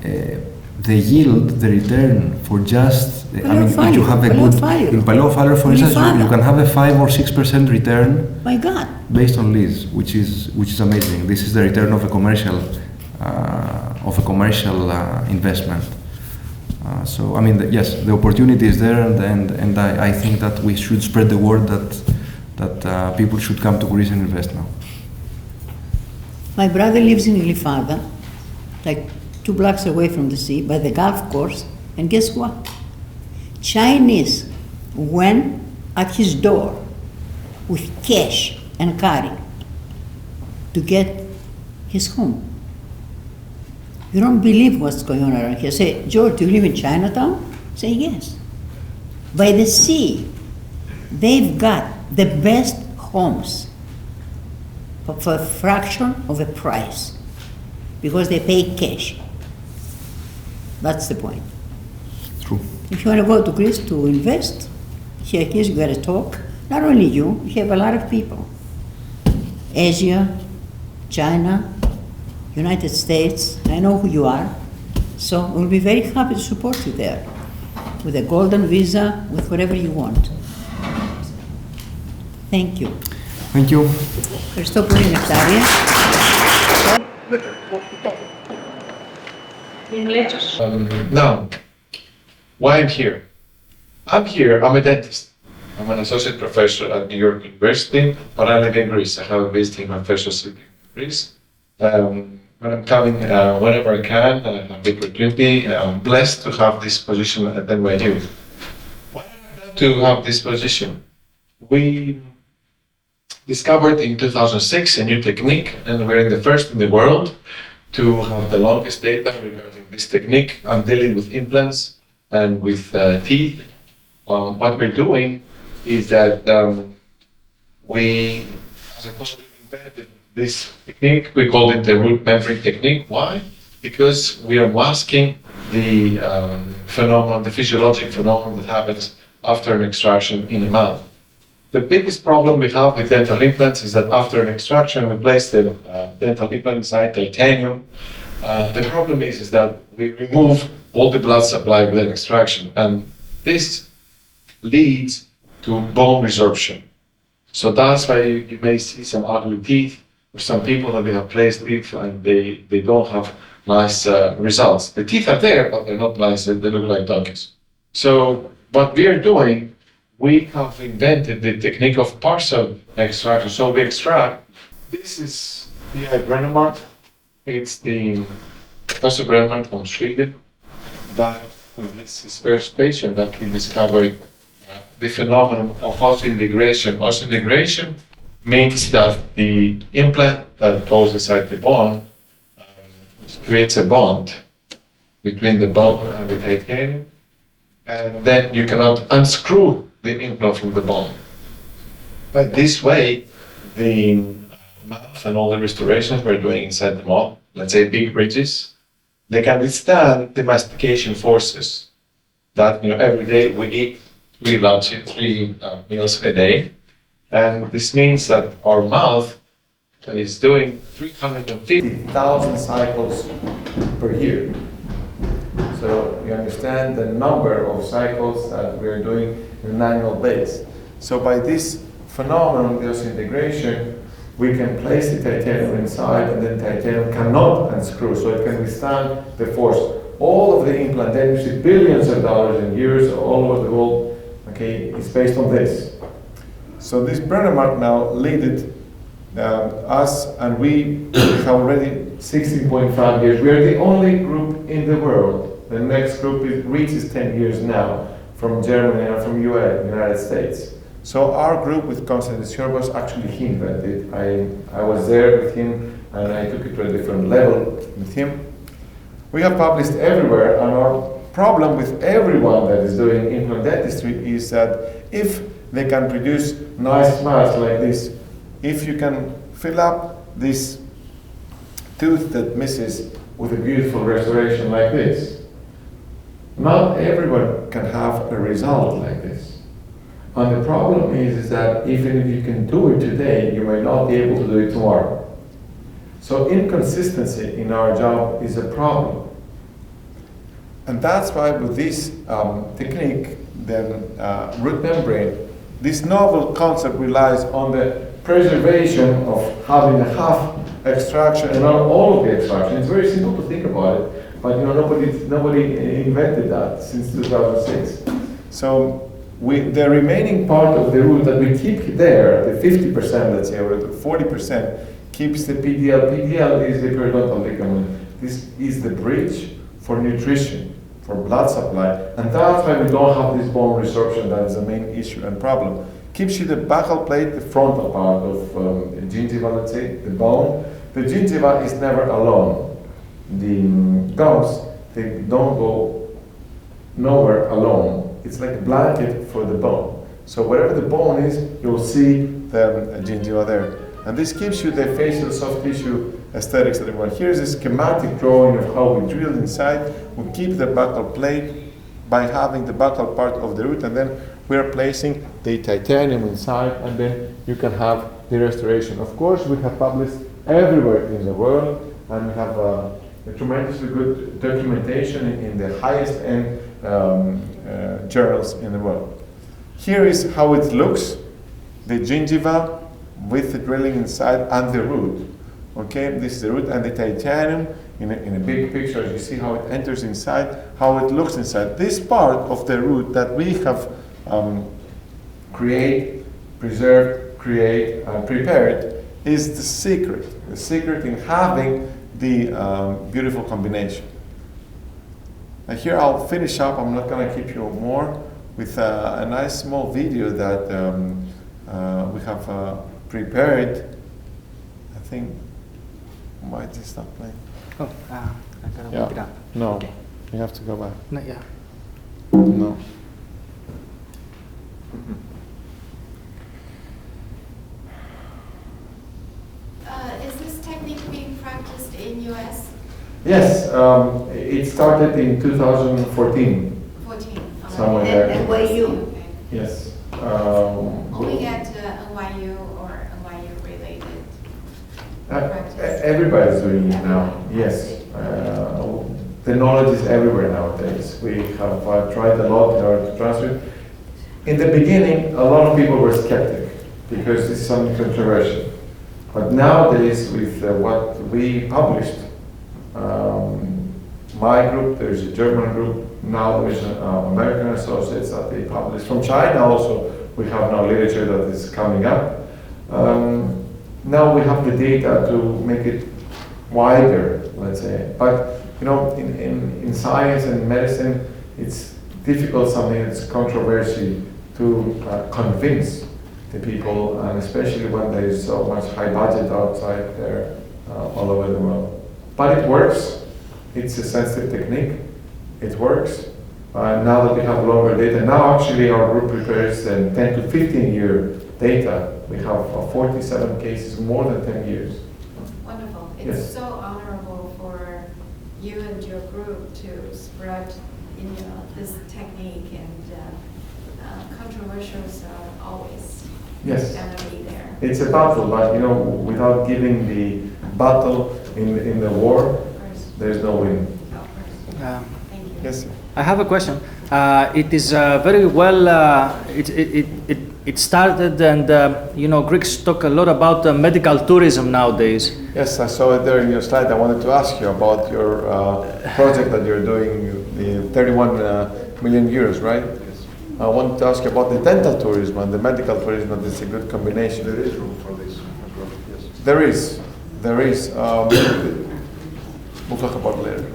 the yield, the return for just, I mean, if you have a good, in Paleo Faliro, for instance, you can have a 5 or 6% return. My God. Based on lease, which is amazing. This is the return of a commercial investment. So I mean, yes, the opportunity is there, and I think that we should spread the word that people should come to Greece and invest now. My brother lives in Glyfada, like 2 blocks away from the sea, by the golf course, and guess what? Chinese went at his door with cash and carry to get his home. You don't believe what's going on around here. Say, George, do you live in Chinatown? Say, yes. By the sea, they've got the best homes for a fraction of the price because they pay cash. That's the point. True. If you want to go to Greece to invest, here it is, you got to talk. Not only you have a lot of people. Asia, China, United States, I know who you are. So we'll be very happy to support you there with a golden visa, with whatever you want. Thank you. Thank you. Ευχαριστώ πολύ, Νεκτάρια. Now, why I'm here? I'm a dentist. I'm an associate professor at New York University, but I live in Greece. I have a visiting professorship in Greece. But I'm coming whenever I can. I have the opportunity. I'm blessed to have this position at NYU. Why to have this position? We discovered in 2006 a new technique, and we're the first in the world to have the longest data regarding this technique. I'm dealing with implants and with teeth. What we're doing is that we, as opposed to invented this technique, we call it the root memory technique. Why? Because we are masking the phenomenon, the physiologic phenomenon that happens after an extraction in the mouth. The biggest problem we have with dental implants is that after an extraction, we place the dental implant inside titanium. The problem is that we remove all the blood supply with an extraction, and this leads to bone resorption. So that's why you may see some ugly teeth, or some people that they have placed teeth and they don't have nice results. The teeth are there, but they're not nice, they look like donkeys. So what we are doing, we have invented the technique of partial extraction. So we extract, this is the Brennemark, it's the Professor Brennemark from Sweden, that this is first patient that he discovered the phenomenon of osseointegration. Osseointegration means that the implant that goes inside the bone creates a bond between the bone and the titanium, and then you cannot unscrew the implant from the bone. But this way, the mouth and all the restorations we're doing inside the mouth, let's say big bridges, they can withstand the mastication forces that, every day we eat 3 meals a day. And this means that our mouth is doing 350,000 cycles per year. So you understand the number of cycles that we're doing on an annual basis. So by this phenomenon, the osseointegration, we can place the titanium inside, and then titanium cannot unscrew, so it can withstand the force. All of the implant dentistry, billions of dollars in years all over the world, okay, is based on this. So this Brennemark now leaded us, and we have already 16.5 years. We are the only group in the world. The next group reaches 10 years now from Germany and from US, United States. So our group with Constantine was actually he invented. I was there with him, and I took it to a different level with him. We have published everywhere, and our problem with everyone that is doing implant dentistry is that if they can produce nice smiles like this, if you can fill up this tooth that misses with a beautiful restoration like this, not everyone can have a result like this. And the problem is that even if you can do it today, you may not be able to do it tomorrow. So inconsistency in our job is a problem. And that's why with this technique, then root membrane, this novel concept relies on the preservation of having a half extraction and not all of the extraction. It's very simple to think about it, but nobody invented that since 2006. So the remaining part of the root that we keep there, the 50%, let's say, or the 40%, keeps the PDL. PDL is the periodontal ligament. This is the bridge for nutrition, for blood supply, and that's why we don't have this bone resorption. That is the main issue and problem. Keeps you the buccal plate, the frontal part of the gingiva, let's say, the bone. The gingiva is never alone. The gums, they don't go nowhere alone. It's like a blanket for the bone. So wherever the bone is, you'll see the gingiva there. And this gives you the facial soft tissue aesthetics that we want. Here's a schematic drawing of how we drill inside. We keep the buccal plate by having the buccal part of the root, and then we're placing the titanium inside, and then you can have the restoration. Of course, we have published everywhere in the world, and we have a tremendously good documentation in the highest end journals in the world. Here is how it looks, the gingiva with the drilling inside and the root. Okay, this is the root and the titanium in a big picture. As you see how it enters inside, how it looks inside. This part of the root that we have preserved, prepared is the secret in having the beautiful combination. And here I'll finish up, I'm not going to keep you more, with a nice small video that we have prepared. I think, why is this not playing? Oh, I gotta Yeah. look it up. No, Okay. you have to go back. No, yeah. No. Is this technique being practiced in U.S.? Yes, it started in 2014. 14. Somewhere there. NYU. Yes. Only at NYU or NYU related practice? Everybody's doing it now, yes. The knowledge is everywhere nowadays. We have tried a lot in order to transfer it. In the beginning, a lot of people were skeptic because this is something controversial. But nowadays, with what we published, my group, there's a German group, now there is an American associates that they publish. From China also, we have now literature that is coming up. Now we have the data to make it wider, let's say. But you know, in science and medicine, it's difficult, something that's controversial to convince the people, and especially when there is so much high budget outside there, all over the world. But it works. It's a sensitive technique. It works. Now that we have longer data, now actually our group prepares 10 to 15 year data. We have 47 cases, more than 10 years. Wonderful. It's Yes. so honorable for you and your group to spread, this technique, and controversials are always Yes. gonna be there. It's a battle, but you know, without giving the battle in the war, there's no win. Yes. I have a question. It is very well. It started, and Greeks talk a lot about medical tourism nowadays. Yes, I saw it there in your slide. I wanted to ask you about your project that you're doing, the 31 million euros, right? I wanted to ask you about the dental tourism and the medical tourism. It's a good combination. There is room for this. Yes. There is. There is. We'll talk about it later.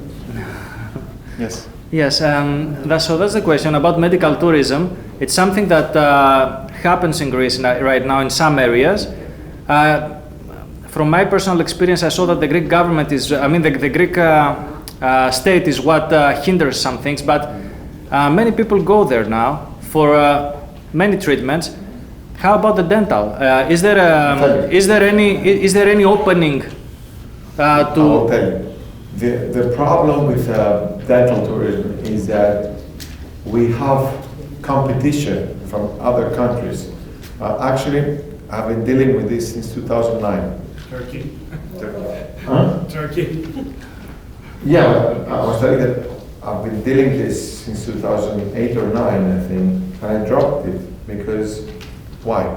Yes. Yes, so that's the question about medical tourism. It's something that happens in Greece right now in some areas. From my personal experience, I saw that the Greek government is, the Greek state is what hinders some things, but many people go there now for many treatments. How about the dental? Is there any opening to? I will tell you. The problem with dental tourism is that we have competition from other countries. Actually, I've been dealing with this since 2009. Turkey. Huh? Turkey. Yeah, I was telling that I've been dealing this since 2008 or 9, I think, and I dropped it because, why?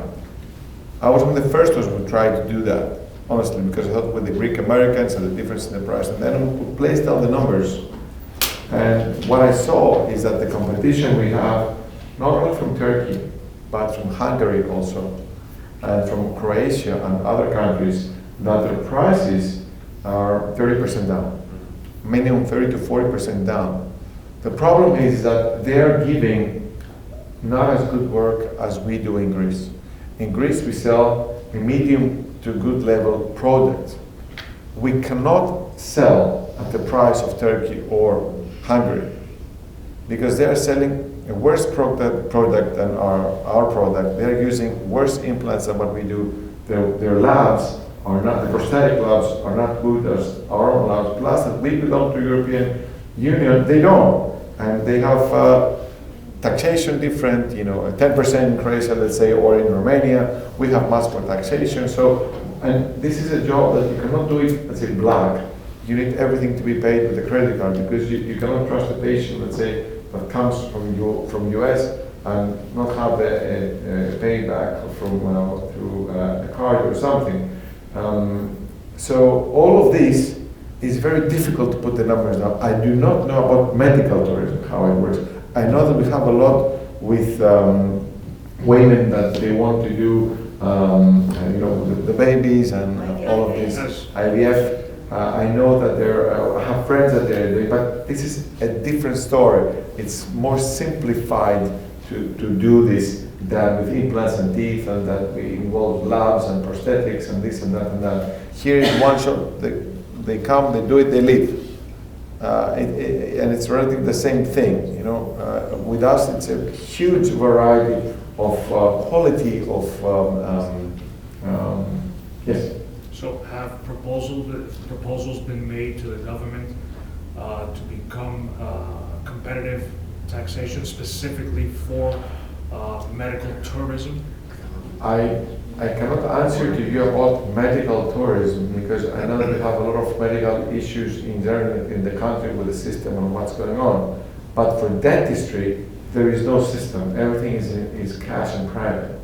I was one of the first ones who tried to do that. Honestly, because I thought with the Greek Americans and the difference in the price, and then we placed down the numbers. And what I saw is that the competition we have, not only from Turkey, but from Hungary also, and from Croatia and other countries, that the prices are 30% down, minimum 30 to 40% down. The problem is that they are giving not as good work as we do in Greece. In Greece, we sell a medium to good level product. We cannot sell at the price of Turkey or Hungary because they are selling a worse product than our product. They are using worse implants than what we do. Their labs are not, the prosthetic labs are not good as our own labs. Plus that we belong to European Union, they don't. And they have taxation different, a 10% in Croatia, let's say, or in Romania, we have much more taxation. So, and this is a job that you cannot do it, let's say, black. You need everything to be paid with a credit card because you cannot trust a patient, let's say, that comes from US and not have a payback through a card or something. So all of this is very difficult to put the numbers down. I do not know about medical tourism, how it works. I know that we have a lot with women that they want to do the babies and all of this IVF. I know that I have friends that they're doing, but this is a different story. It's more simplified to do this than with implants and teeth, and that we involve labs and prosthetics and this and that and that. Here is one shot. They come, they do it, they leave. And it's relatively the same thing, with us, it's a huge variety of quality of, yes. So have proposals been made to the government to become competitive taxation specifically for medical tourism? I cannot answer to you about medical tourism because I know that we have a lot of medical issues in general in the country with the system and what's going on. But for dentistry, there is no system. Everything is cash and private.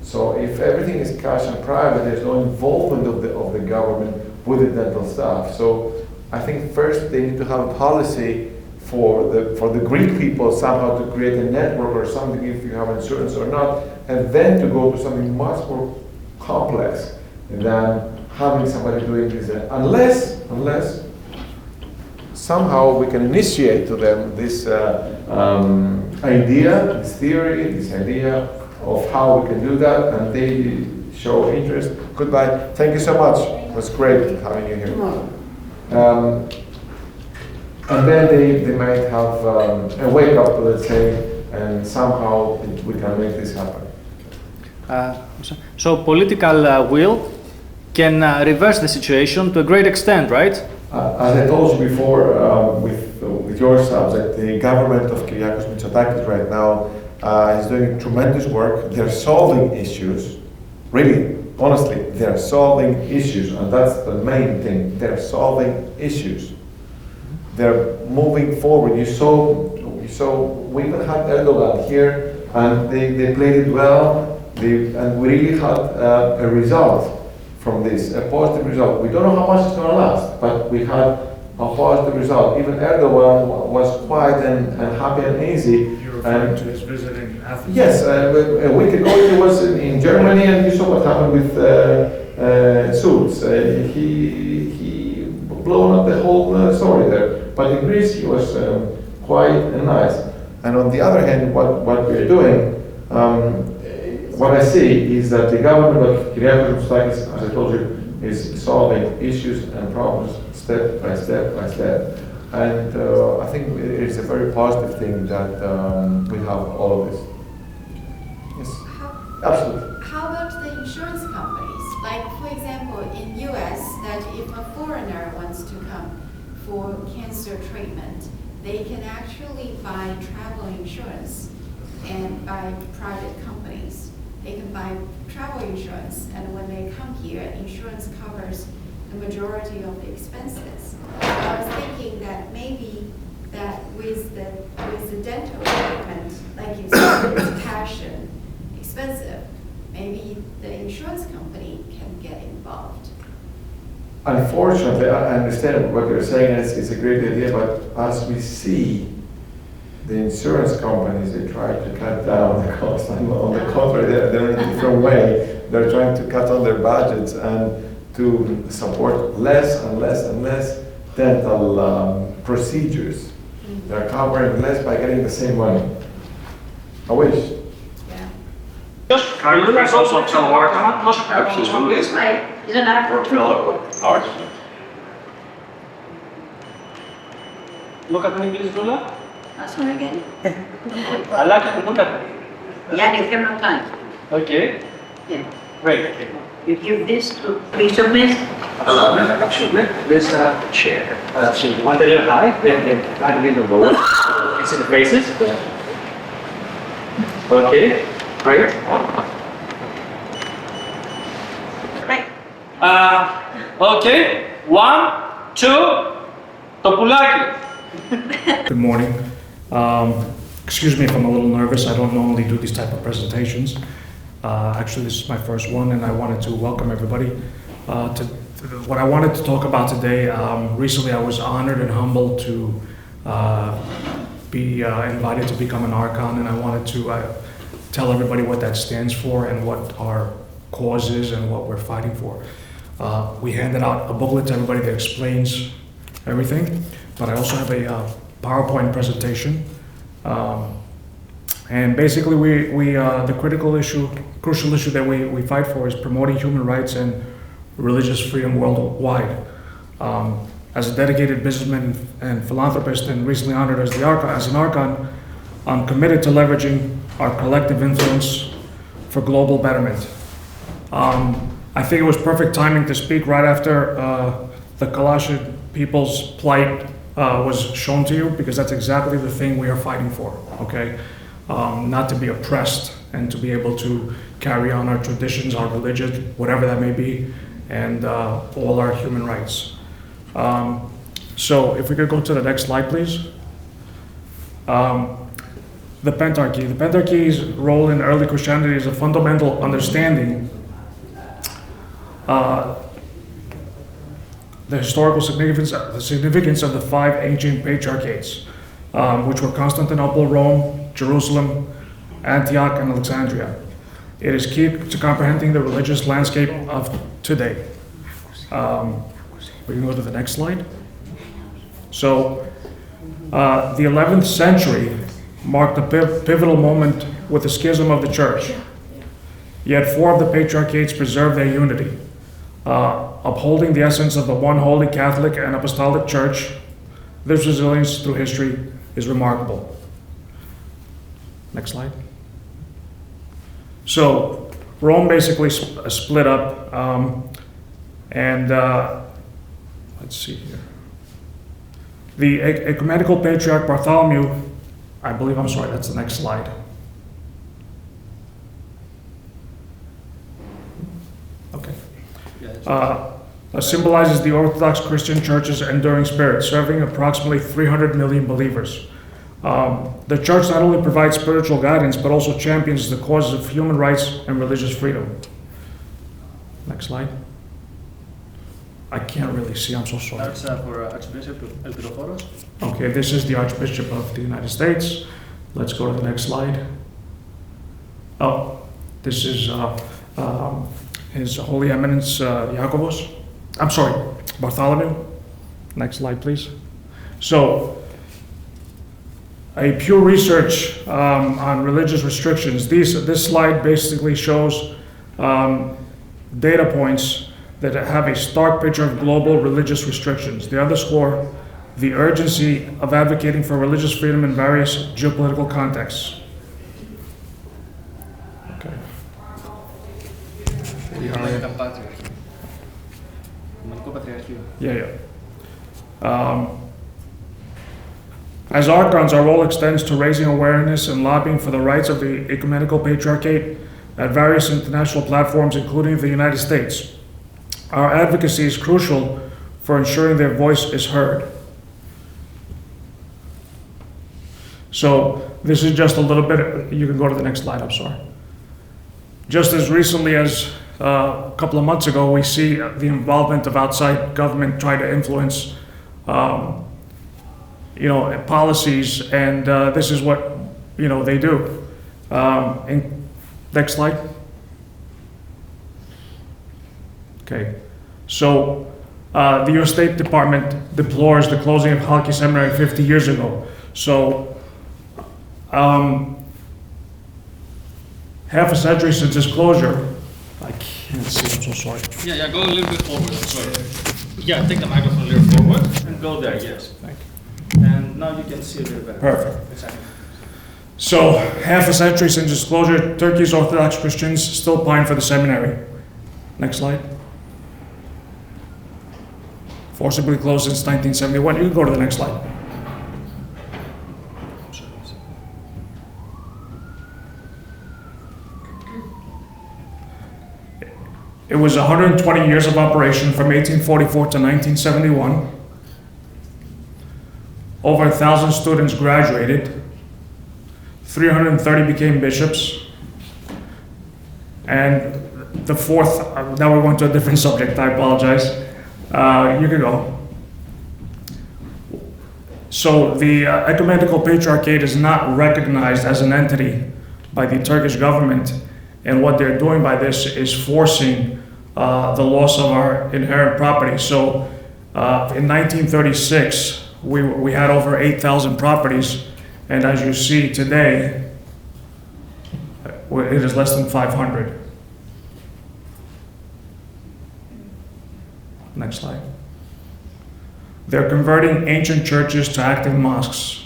So if everything is cash and private, there's no involvement of the government with the dental staff. So I think first they need to have a policy for the Greek people somehow to create a network or something if you have insurance or not, and then to go to something much more complex than having somebody doing this. Unless somehow we can initiate to them this idea, this theory, this idea of how we can do that, and they show interest. Goodbye. Thank you so much. It was great having you here. And then they might have a wake up, let's say, and somehow we can make this happen. So political will can reverse the situation to a great extent, right? As I told you before, with your subject, the government of Kyriakos Mitsotakis right now is doing tremendous work. They're solving issues, really, honestly, they're solving issues, and that's the main thing. They're solving issues. They're moving forward. You saw we even had Erdogan here, and they played it well, and we really had a result from this, a positive result. We don't know how much it's going to last, but we had a positive result. Even Erdogan was quiet and happy and easy. You're referring to his visit in Athens? Yes, a week ago he was in Germany, and you saw what happened with Schulz. He blown up the whole story there. But in Greece he was quiet and nice. And on the other hand, what we're doing, what I see is that the government of Kyriakos Mitsotakis, as I told you, is solving issues and problems step by step by step. And I think it's a very positive thing that we have all of this. Yes, absolutely. How about the insurance companies? Like, for example, in U.S., that if a foreigner wants to come for cancer treatment, they can actually buy travel insurance and by private companies. They can buy travel insurance, and when they come here, insurance covers the majority of the expenses. So I was thinking that maybe that with the dental treatment, like you said, it's cash and expensive, maybe the insurance company can get involved. Unfortunately, I understand what you're saying, and it's a great idea, but as we see, the insurance companies, they try to cut down the cost. On the contrary, they're in a different way. They're trying to cut on their budgets and to support less and less and less dental procedures. They're covering less by getting the same money. I wish. Can you press also some more? Absolutely. Isn't that Look at me, please, Loula. That's what I get. I like to look at me. Yeah, you have no time. Okay. Yeah. Great. You give this to please submit. Absolutely. There's a chair. So one a little high, then a little lower. You see the faces? Okay. Right. Okay. 1, 2, Topulaki. Good morning. Excuse me if I'm a little nervous. I don't normally do these type of presentations. Actually, this is my first one, and I wanted to welcome everybody to what I wanted to talk about today. Recently, I was honored and humbled to be invited to become an Archon, and I wanted to tell everybody what that stands for and what our cause is and what we're fighting for. We handed out a booklet to everybody that explains everything, but I also have a PowerPoint presentation. And basically, the crucial issue that we fight for is promoting human rights and religious freedom worldwide. As a dedicated businessman and philanthropist and recently honored as an Archon, I'm committed to leveraging our collective influence for global betterment. I think it was perfect timing to speak right after the Kalashan people's plight was shown to you, because that's exactly the thing we are fighting for, okay? Not to be oppressed and to be able to carry on our traditions, our religion, whatever that may be, and all our human rights. So if we could go to the next slide, please. The Pentarchy. The Pentarchy's role in early Christianity is a fundamental understanding the historical significance of the 5 ancient patriarchates, which were Constantinople, Rome, Jerusalem, Antioch, and Alexandria. It is key to comprehending the religious landscape of today. We can go to the next slide. So, the 11th century marked a pivotal moment with the schism of the church. Yet 4 of the patriarchates preserved their unity, upholding the essence of the one holy Catholic and Apostolic Church. This resilience through history is remarkable. Next slide. So, Rome basically split up, and let's see here. The ecumenical patriarch Bartholomew, that's the next slide. Okay. Symbolizes the Orthodox Christian Church's enduring spirit, serving approximately 300 million believers. The church not only provides spiritual guidance, but also champions the causes of human rights and religious freedom. Next slide. I can't really see, I'm so sorry. That's for Archbishop Elpidoforos. Okay, this is the Archbishop of the United States. Let's go to the next slide. Oh, this is His Holy Eminence Bartholomew. Next slide, please. So, a Pew Research on religious restrictions. This slide basically shows data points that have a stark picture of global religious restrictions. They underscore the urgency of advocating for religious freedom in various geopolitical contexts. Okay. As Archons, our role extends to raising awareness and lobbying for the rights of the ecumenical patriarchate at various international platforms, including the United States. Our advocacy is crucial for ensuring their voice is heard. So this is just a little bit, you can go to the next slide, I'm sorry. Just as recently as a couple of months ago, we see the involvement of outside government trying to influence policies, and this is what they do. Next slide. Okay, so the U.S. State Department deplores the closing of Halki Seminary 50 years ago. So, half a century since its closure. I can't see, I'm so sorry. Yeah, go a little bit forward, I'm sorry. Yeah, take the microphone a little forward and go there, yes. Thank you. And now you can see a little better. Perfect. Exactly. So, half a century since its closure, Turkey's Orthodox Christians still pine for the seminary. Next slide. Forcibly closed since 1971. You can go to the next slide. It was 120 years of operation from 1844 to 1971. Over 1,000 students graduated. 330 became bishops. And the fourth, now we're going to a different subject, I apologize. You can go. So the ecumenical patriarchate is not recognized as an entity by the Turkish government. And what they're doing by this is forcing the loss of our inherent property. So in 1936, we had over 8,000 properties. And as you see today, it is less than 500. Next slide. They're converting ancient churches to active mosques.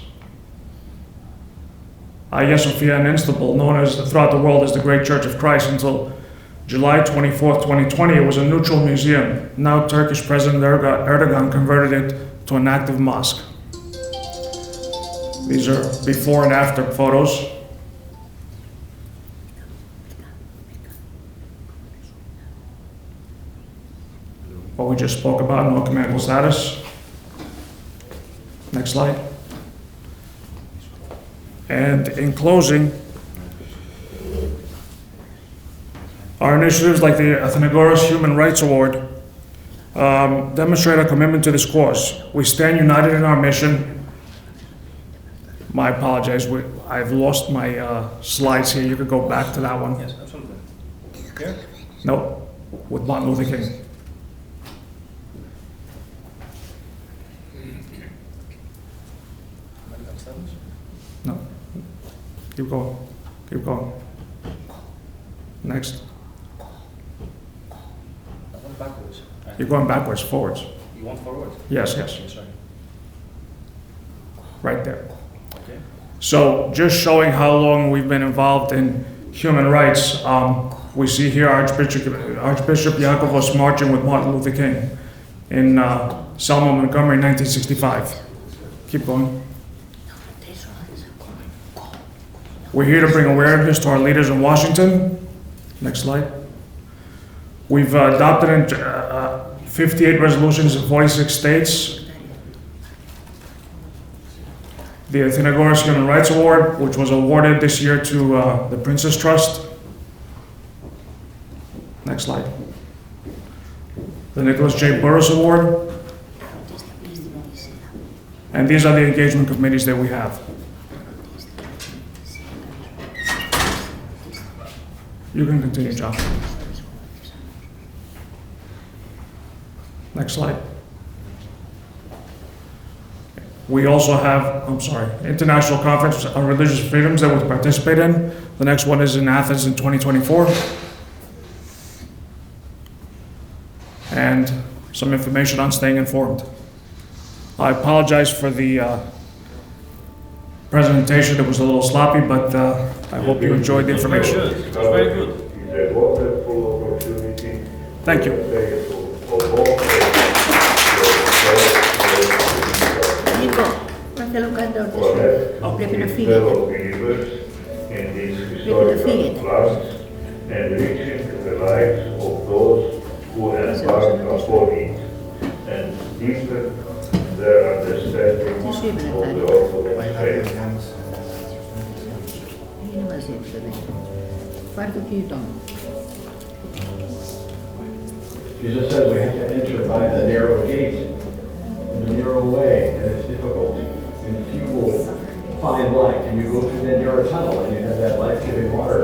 Hagia Sophia in Istanbul, known as throughout the world as the Great Church of Christ until July 24th, 2020, it was a neutral museum. Now Turkish President Erdogan converted it to an active mosque. These are before and after photos. What we just spoke about, no ecumenical status. Next slide. And in closing, our initiatives like the Athenagoras Human Rights Award demonstrate our commitment to this cause. We stand united in our mission. I apologize, I've lost my slides here. You could go back to that one. Yes, absolutely. Here? No, with Martin Luther King. No. Keep going. Keep going. Next. I went backwards. You're going backwards, forwards. You want forward? Yes, yes. Sorry. Right there. Okay. So just showing how long we've been involved in human rights, we see here Archbishop Iakovos marching with Martin Luther King in Selma, Montgomery, 1965. Keep going. We're here to bring awareness to our leaders in Washington. Next slide. We've adopted 58 resolutions in 46 states. The Athenagoras Human Rights Award, which was awarded this year to the Princess Trust. Next slide. The Nicholas J. Burris Award. And these are the engagement committees that we have. You can continue, John. Next slide. We also have, International Conference on Religious Freedoms that we participate in. The next one is in Athens in 2024. And some information on staying informed. I apologize for the presentation. It was a little sloppy, but I hope you enjoyed the information. It was very good. It's a wonderful opportunity. Thank you. Νίκο, μα θέλω κάτι ρωτήσω. Πρέπει να φύγετε. Πρέπει να φύγετε. And reaching the lives of those who embark upon it, and deepen their understanding of the Orthodox faith. Είναι μαζί του, παιδί. Πάρε το κινητό μου. Jesus says we have to enter by the narrow gate, in the narrow way, and it's difficult. And few will find light, and you go through that narrow tunnel, and you have that life-giving water.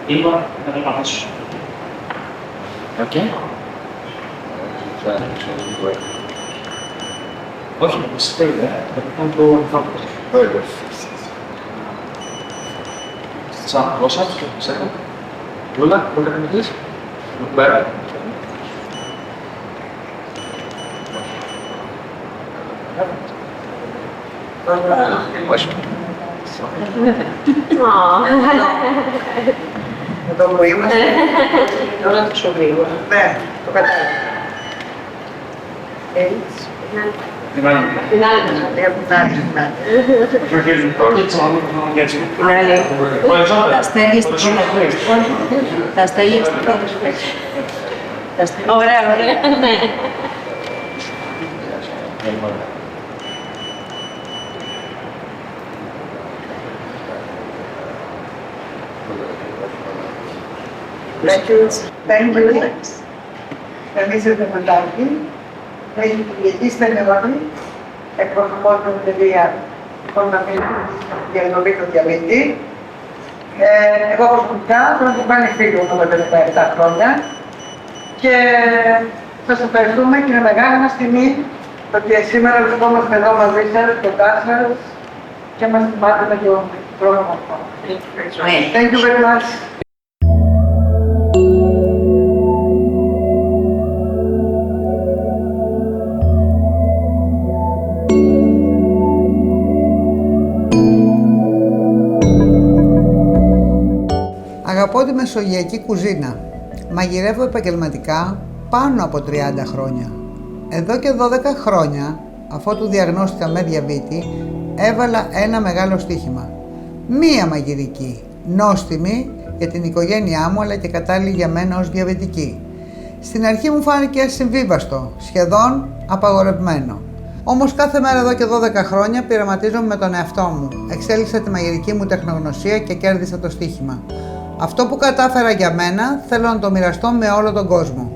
Είπα να το μάθω. Okay. Όχι, να το στέλνει, να το ανθρώπινο. Σαν γλώσσα, second. Loula, look at me please. Look better. Question. Εδώ που είμαστε, τώρα τόσο γρήγορα. Ναι, το κατάλαβα. Έτσι. Την άλλη. Την άλλη. Τα αστέρια στην πρώτη. Τα αστέρια στην πρώτη. Ωραία, ωραία. Ναι. Thank you. Thank you. Εμείς είστε Μalliotakis. Είστε νεότεροι. Εκπροσωπώ την εταιρεία των για τον Β' διαβήτη. Εγώ προσωπικά τον έχω κάνει φίλο από τα 17 χρόνια. Και σας ευχαριστούμε και είναι μεγάλη μας τιμή ότι σήμερα βρισκόμαστε εδώ μαζί σας, κοντά σας και μας θυμάται το πρόγραμμα αυτό. Thank you very much. Αγαπώ τη μεσογειακή κουζίνα. Μαγειρεύω επαγγελματικά πάνω από 30 χρόνια. Εδώ και 12 χρόνια, αφότου διαγνώστηκα με διαβήτη, έβαλα ένα μεγάλο στοίχημα. Μία μαγειρική, νόστιμη για την οικογένειά μου αλλά και κατάλληλη για μένα ως διαβητική. Στην αρχή μου φάνηκε ασυμβίβαστο, σχεδόν απαγορευμένο. Όμως κάθε μέρα εδώ και 12 χρόνια πειραματίζομαι με τον εαυτό μου. Εξέλιξα τη μαγειρική μου τεχνογνωσία και κέρδισα το στοίχημα. Αυτό που κατάφερα για μένα θέλω να το μοιραστώ με όλο τον κόσμο.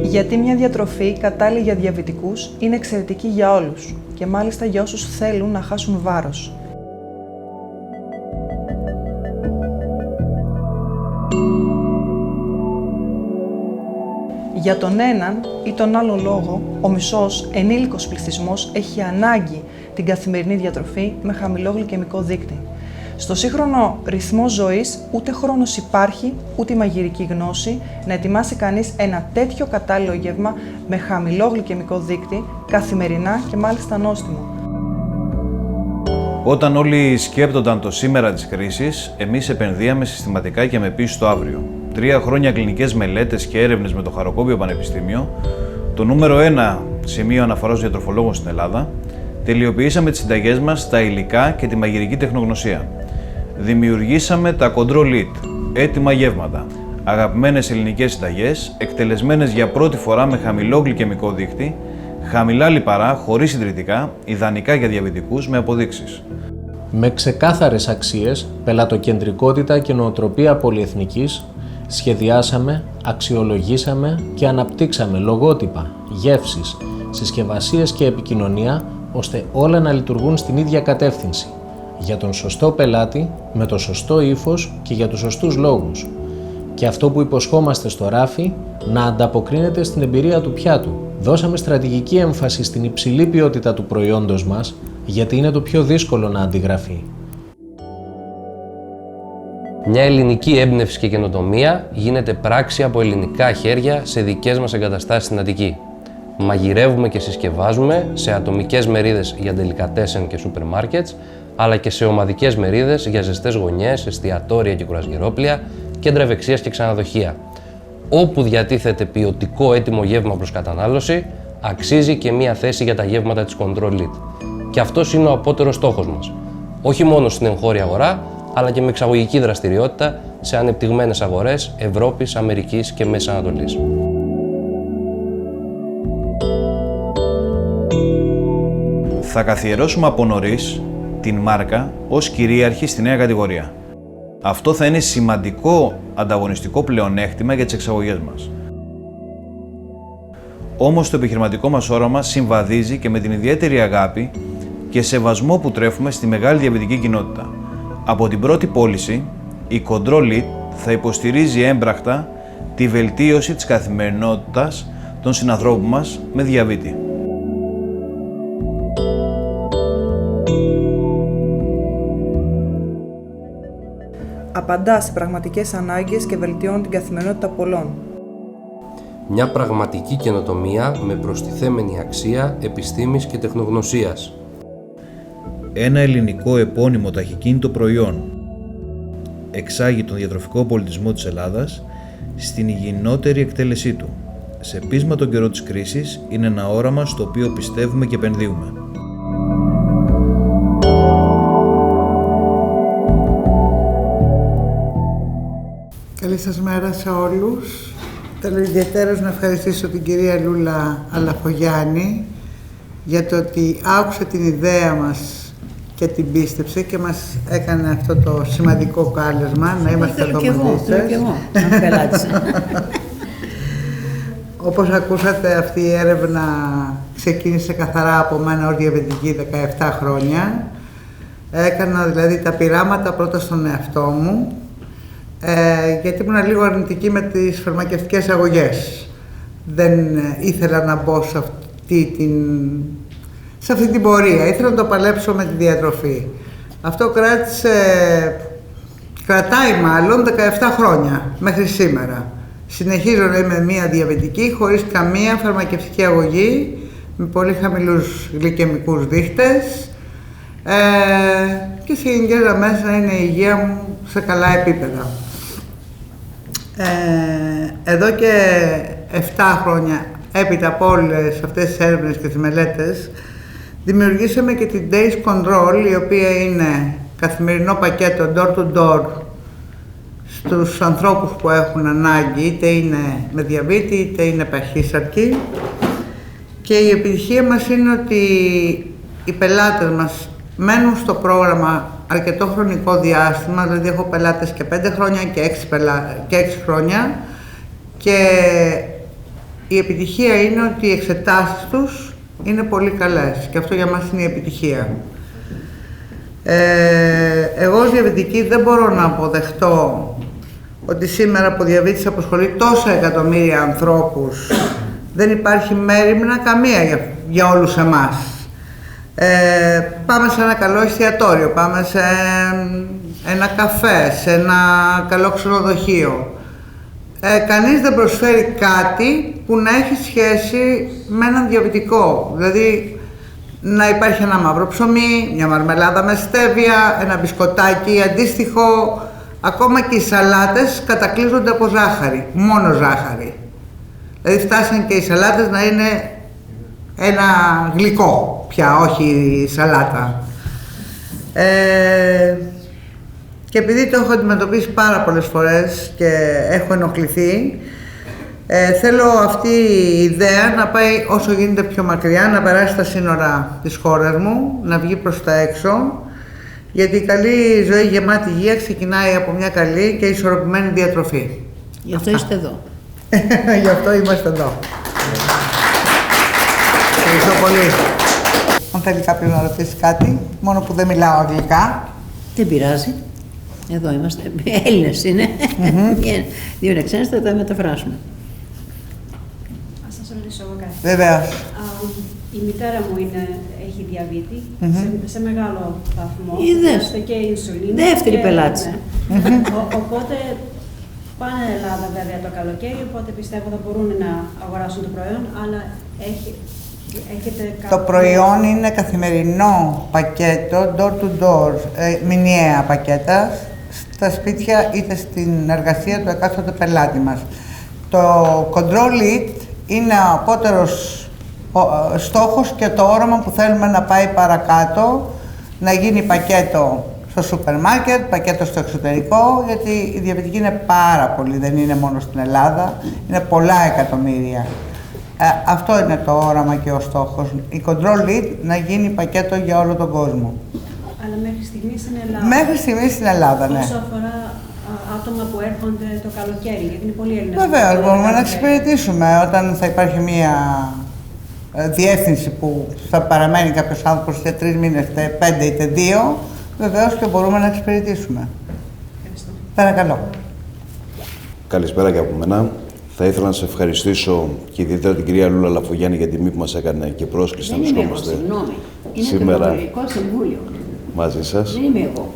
Γιατί μια διατροφή κατάλληλη για διαβητικούς είναι εξαιρετική για όλους και μάλιστα για όσους θέλουν να χάσουν βάρος. Για τον έναν ή τον άλλο λόγο, ο μισός ενήλικος πληθυσμός έχει ανάγκη την καθημερινή διατροφή με χαμηλό γλυκαιμικό δείκτη. Στο σύγχρονο ρυθμό ζωής ούτε χρόνος υπάρχει, ούτε μαγειρική γνώση να ετοιμάσει κανείς ένα τέτοιο κατάλληλο γεύμα με χαμηλό γλυκαιμικό δείκτη, καθημερινά και μάλιστα νόστιμο. Όταν όλοι σκέπτονταν το σήμερα της κρίσης, εμείς επενδύαμε συστηματικά και με πίσω στο αύριο. 3 χρόνια κλινικές μελέτες και έρευνες με το Χαροκόβιο Πανεπιστήμιο, το νούμερο 1 σημείο αναφοράς διατροφολόγων στην Ελλάδα, τελειοποιήσαμε τις συνταγές μας στα υλικά και τη μαγειρική τεχνογνωσία. Δημιουργήσαμε τα control lead, έτοιμα γεύματα, αγαπημένες ελληνικές συνταγές, εκτελεσμένες για πρώτη φορά με χαμηλό γλυκαιμικό δείκτη, χαμηλά λιπαρά, χωρίς συντηρητικά, ιδανικά για διαβητικούς με αποδείξεις. Με ξεκάθαρες αξίες, πελατοκεντρικότητα και νοοτροπία πολυεθνικής, σχεδιάσαμε, αξιολογήσαμε και αναπτύξαμε λογότυπα, γεύσεις, συσκευασίες και επικοινωνία, ώστε όλα να λειτουργούν στην ίδια κατεύθυνση. Για τον σωστό πελάτη, με το σωστό ύφος και για τους σωστούς λόγους. Και αυτό που υποσχόμαστε στο ράφι, να ανταποκρίνεται στην εμπειρία του πιάτου. Δώσαμε στρατηγική έμφαση στην υψηλή ποιότητα του προϊόντος μας, γιατί είναι το πιο δύσκολο να αντιγραφεί. Μια ελληνική έμπνευση και καινοτομία γίνεται πράξη από ελληνικά χέρια σε δικές μας εγκαταστάσεις στην Αττική. Μαγειρεύουμε και συσκευάζουμε σε ατομικές μερίδες για ντελικατέσεν και σούπερ μάρκετς, αλλά και σε ομαδικές μερίδες για ζεστές γωνιές, εστιατόρια και κουρασγερόπλια, κέντρα ευεξίας και ξαναδοχεία. Όπου διατίθεται ποιοτικό έτοιμο γεύμα προς κατανάλωση, αξίζει και μία θέση για τα γεύματα της Control Lead. Και αυτός είναι ο απότερος στόχος μας. Όχι μόνο στην εγχώρια αγορά, αλλά και με εξαγωγική δραστηριότητα σε ανεπτυγμένες αγορές Ευρώπης, Αμερικής και Μέσης Ανατολής. Θα καθιερώσουμε από νωρίς την μάρκα ως κυρίαρχη στη νέα κατηγορία. Αυτό θα είναι σημαντικό ανταγωνιστικό πλεονέκτημα για τις εξαγωγές μας. Όμως το επιχειρηματικό μας όραμα συμβαδίζει και με την ιδιαίτερη αγάπη και σεβασμό που τρέφουμε στη μεγάλη διαβητική κοινότητα. Από την πρώτη πώληση, η Control Lead θα υποστηρίζει έμπρακτα τη βελτίωση της καθημερινότητας των συνανθρώπων μας με διαβήτη. Απαντά σε πραγματικές ανάγκες και βελτιώνει την καθημερινότητα πολλών. Μια πραγματική καινοτομία με προστιθέμενη αξία επιστήμης και τεχνογνωσίας. Ένα ελληνικό επώνυμο ταχυκίνητο προϊόν εξάγει τον διατροφικό πολιτισμό της Ελλάδας στην υγιεινότερη εκτέλεσή του. Σε πείσμα τον καιρό της κρίσης είναι ένα όραμα στο οποίο πιστεύουμε και επενδύουμε. Καλή σας μέρα σε όλους. Θέλω ιδιαίτερα να ευχαριστήσω την κυρία Loula Loi-Alafoyiannis για το ότι άκουσε την ιδέα μας και την πίστεψε και μας έκανε αυτό το σημαντικό κάλεσμα να είμαστε εδώ μαζί σας. Και εγώ, να πελάτησα. Όπως ακούσατε, αυτή η έρευνα ξεκίνησε καθαρά από μένα ως διαβητική 17 χρόνια. Έκανα δηλαδή τα πειράματα πρώτα στον εαυτό μου, γιατί ήμουν λίγο αρνητική με τις φαρμακευτικές αγωγές. Δεν ήθελα να μπω σε αυτή την πορεία, ήθελα να το παλέψω με τη διατροφή. Αυτό κρατάει μάλλον 17 χρόνια μέχρι σήμερα. Συνεχίζω να είμαι μία διαβητική χωρίς καμία φαρμακευτική αγωγή, με πολύ χαμηλούς γλυκαιμικούς δείχτες και σε γενικές γραμμές να είναι η υγεία μου σε καλά επίπεδα. Εδώ και 7 χρόνια, έπειτα από όλες αυτές τις έρευνες και τις μελέτες, δημιουργήσαμε και την Days Control, η οποία είναι καθημερινό πακέτο door-to-door στους ανθρώπους που έχουν ανάγκη, είτε είναι με διαβήτη, είτε είναι παχύσαρκοι. Και η επιτυχία μας είναι ότι οι πελάτες μας μένουν στο πρόγραμμα αρκετό χρονικό διάστημα, δηλαδή έχω πελάτες και 5 χρόνια και 6 χρόνια, και η επιτυχία είναι ότι οι εξετάσεις τους είναι πολύ καλές και αυτό για μας είναι η επιτυχία. Εγώ ως διαβητική δεν μπορώ να αποδεχτώ ότι σήμερα που ο διαβήτης απασχολεί τόσα εκατομμύρια ανθρώπους δεν υπάρχει μέριμνα καμία για όλους εμάς. Πάμε σε ένα καλό εστιατόριο, πάμε σε ένα καφέ, σε ένα καλό ξενοδοχείο. Κανείς δεν προσφέρει κάτι που να έχει σχέση με έναν διαβητικό. Δηλαδή, να υπάρχει ένα μαύρο ψωμί, μια μαρμελάδα με στέβια, ένα μπισκοτάκι αντίστοιχο. Ακόμα και οι σαλάτες κατακλείζονται από ζάχαρη, μόνο ζάχαρη. Δηλαδή φτάσαν και οι σαλάτες να είναι ένα γλυκό πια, όχι σαλάτα. Και επειδή το έχω αντιμετωπίσει πάρα πολλές φορές και έχω ενοχληθεί, θέλω αυτή η ιδέα να πάει όσο γίνεται πιο μακριά, να περάσει τα σύνορα της χώρας μου, να βγει προς τα έξω, γιατί η καλή ζωή γεμάτη υγεία ξεκινάει από μια καλή και ισορροπημένη διατροφή. Γι' αυτό είστε εδώ. Γι' αυτό είμαστε εδώ. Ευχαριστώ πολύ. Αν θέλει κάποιος να ρωτήσει κάτι, μόνο που δεν μιλάω αγγλικά. Δεν πειράζει. Εδώ είμαστε. Έλληνες είναι. Δύο λεξένες θα τα μεταφράσουμε. Ας σας ρωτήσω εγώ κάτι. Βεβαίως. Η μητέρα μου έχει διαβήτη σε μεγάλο βαθμό. Είδες. Και ινσουλίνη. Δεύτερη πελάτη. Οπότε πάνε Ελλάδα βέβαια το καλοκαίρι, οπότε πιστεύω θα μπορούν να αγοράσουν το προϊόν, αλλά έχετε κάποιο... Το προϊόν είναι καθημερινό πακέτο, door to door, μηνιαία πακέτα, στα σπίτια είτε στην εργασία του εκάστοτε πελάτη μας. Το control lead είναι ο απότερος στόχος και το όραμα που θέλουμε να πάει παρακάτω, να γίνει πακέτο στο σούπερ μάρκετ, πακέτο στο εξωτερικό, γιατί η διαβητική είναι πάρα πολύ, δεν είναι μόνο στην Ελλάδα, είναι πολλά εκατομμύρια. Αυτό είναι το όραμα και ο στόχος. Η control lead να γίνει πακέτο για όλο τον κόσμο. Αλλά μέχρι στιγμής στην Ελλάδα. Μέχρι στιγμής στην Ελλάδα, ναι. Όσο αφορά άτομα που έρχονται το καλοκαίρι, γιατί είναι πολύ Έλληνες. Βεβαίως, μπορούμε να εξυπηρετήσουμε όταν θα υπάρχει μία διεύθυνση που θα παραμένει κάποιος άνθρωπος είτε 3 μήνες, είτε 5 είτε 2, βεβαίως και μπορούμε να εξυπηρετήσουμε. Ευχαριστώ. Παρακαλώ. Καλησπέρα και από μένα. Θα ήθελα να σας ευχαριστήσω και ιδιαίτερα την κυρία Λούλα Λαφογιάννη για την τιμή που μας έκανε και πρόσκληση να βρισκόμαστε σήμερα μαζί σας. Δεν είμαι εγώ.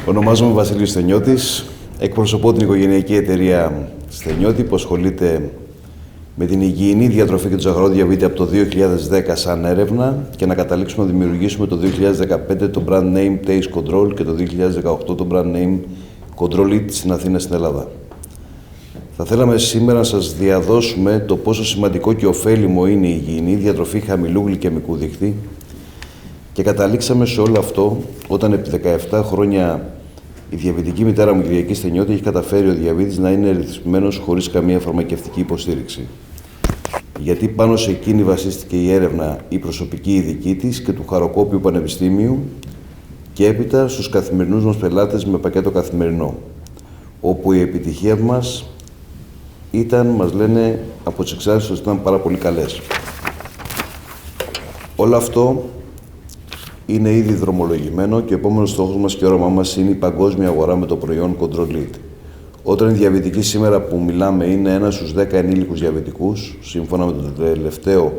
Ονομάζομαι Βασίλης Στενιώτης. Εκπροσωπώ την οικογενειακή εταιρεία Στενιώτη που ασχολείται με την υγιεινή διατροφή και το ζαχαρό διαβήτη από το 2010 σαν έρευνα και να καταλήξουμε να δημιουργήσουμε το 2015 το brand name Taste Control και το 2018 το brand name Control It στην Αθήνα, στην Ελλάδα. Θα θέλαμε σήμερα να σας διαδώσουμε το πόσο σημαντικό και ωφέλιμο είναι η υγιεινή διατροφή χαμηλού γλυκαιμικού δείκτη και καταλήξαμε σε όλο αυτό όταν επί 17 χρόνια η διαβητική μητέρα μου, Κυριακή Στενιώτη, έχει καταφέρει ο διαβήτης να είναι ρυθμισμένος χωρίς καμία φαρμακευτική υποστήριξη. γιατί πάνω σε εκείνη βασίστηκε η έρευνα η προσωπική η δική της και του Χαροκόπιου Πανεπιστήμιου και έπειτα στους καθημερινούς μας πελάτες με πακέτο καθημερινό, όπου η επιτυχία μας ήταν, μας λένε, από τις εξάρτησεις ότι ήταν πάρα πολύ καλές. Όλο αυτό είναι ήδη δρομολογημένο και ο επόμενος στόχος μας και όραμά μας είναι η παγκόσμια αγορά με το προϊόν Control Lead. Όταν οι διαβητικοί σήμερα που μιλάμε είναι 1 στους 10 ενήλικους διαβητικούς, σύμφωνα με το τελευταίο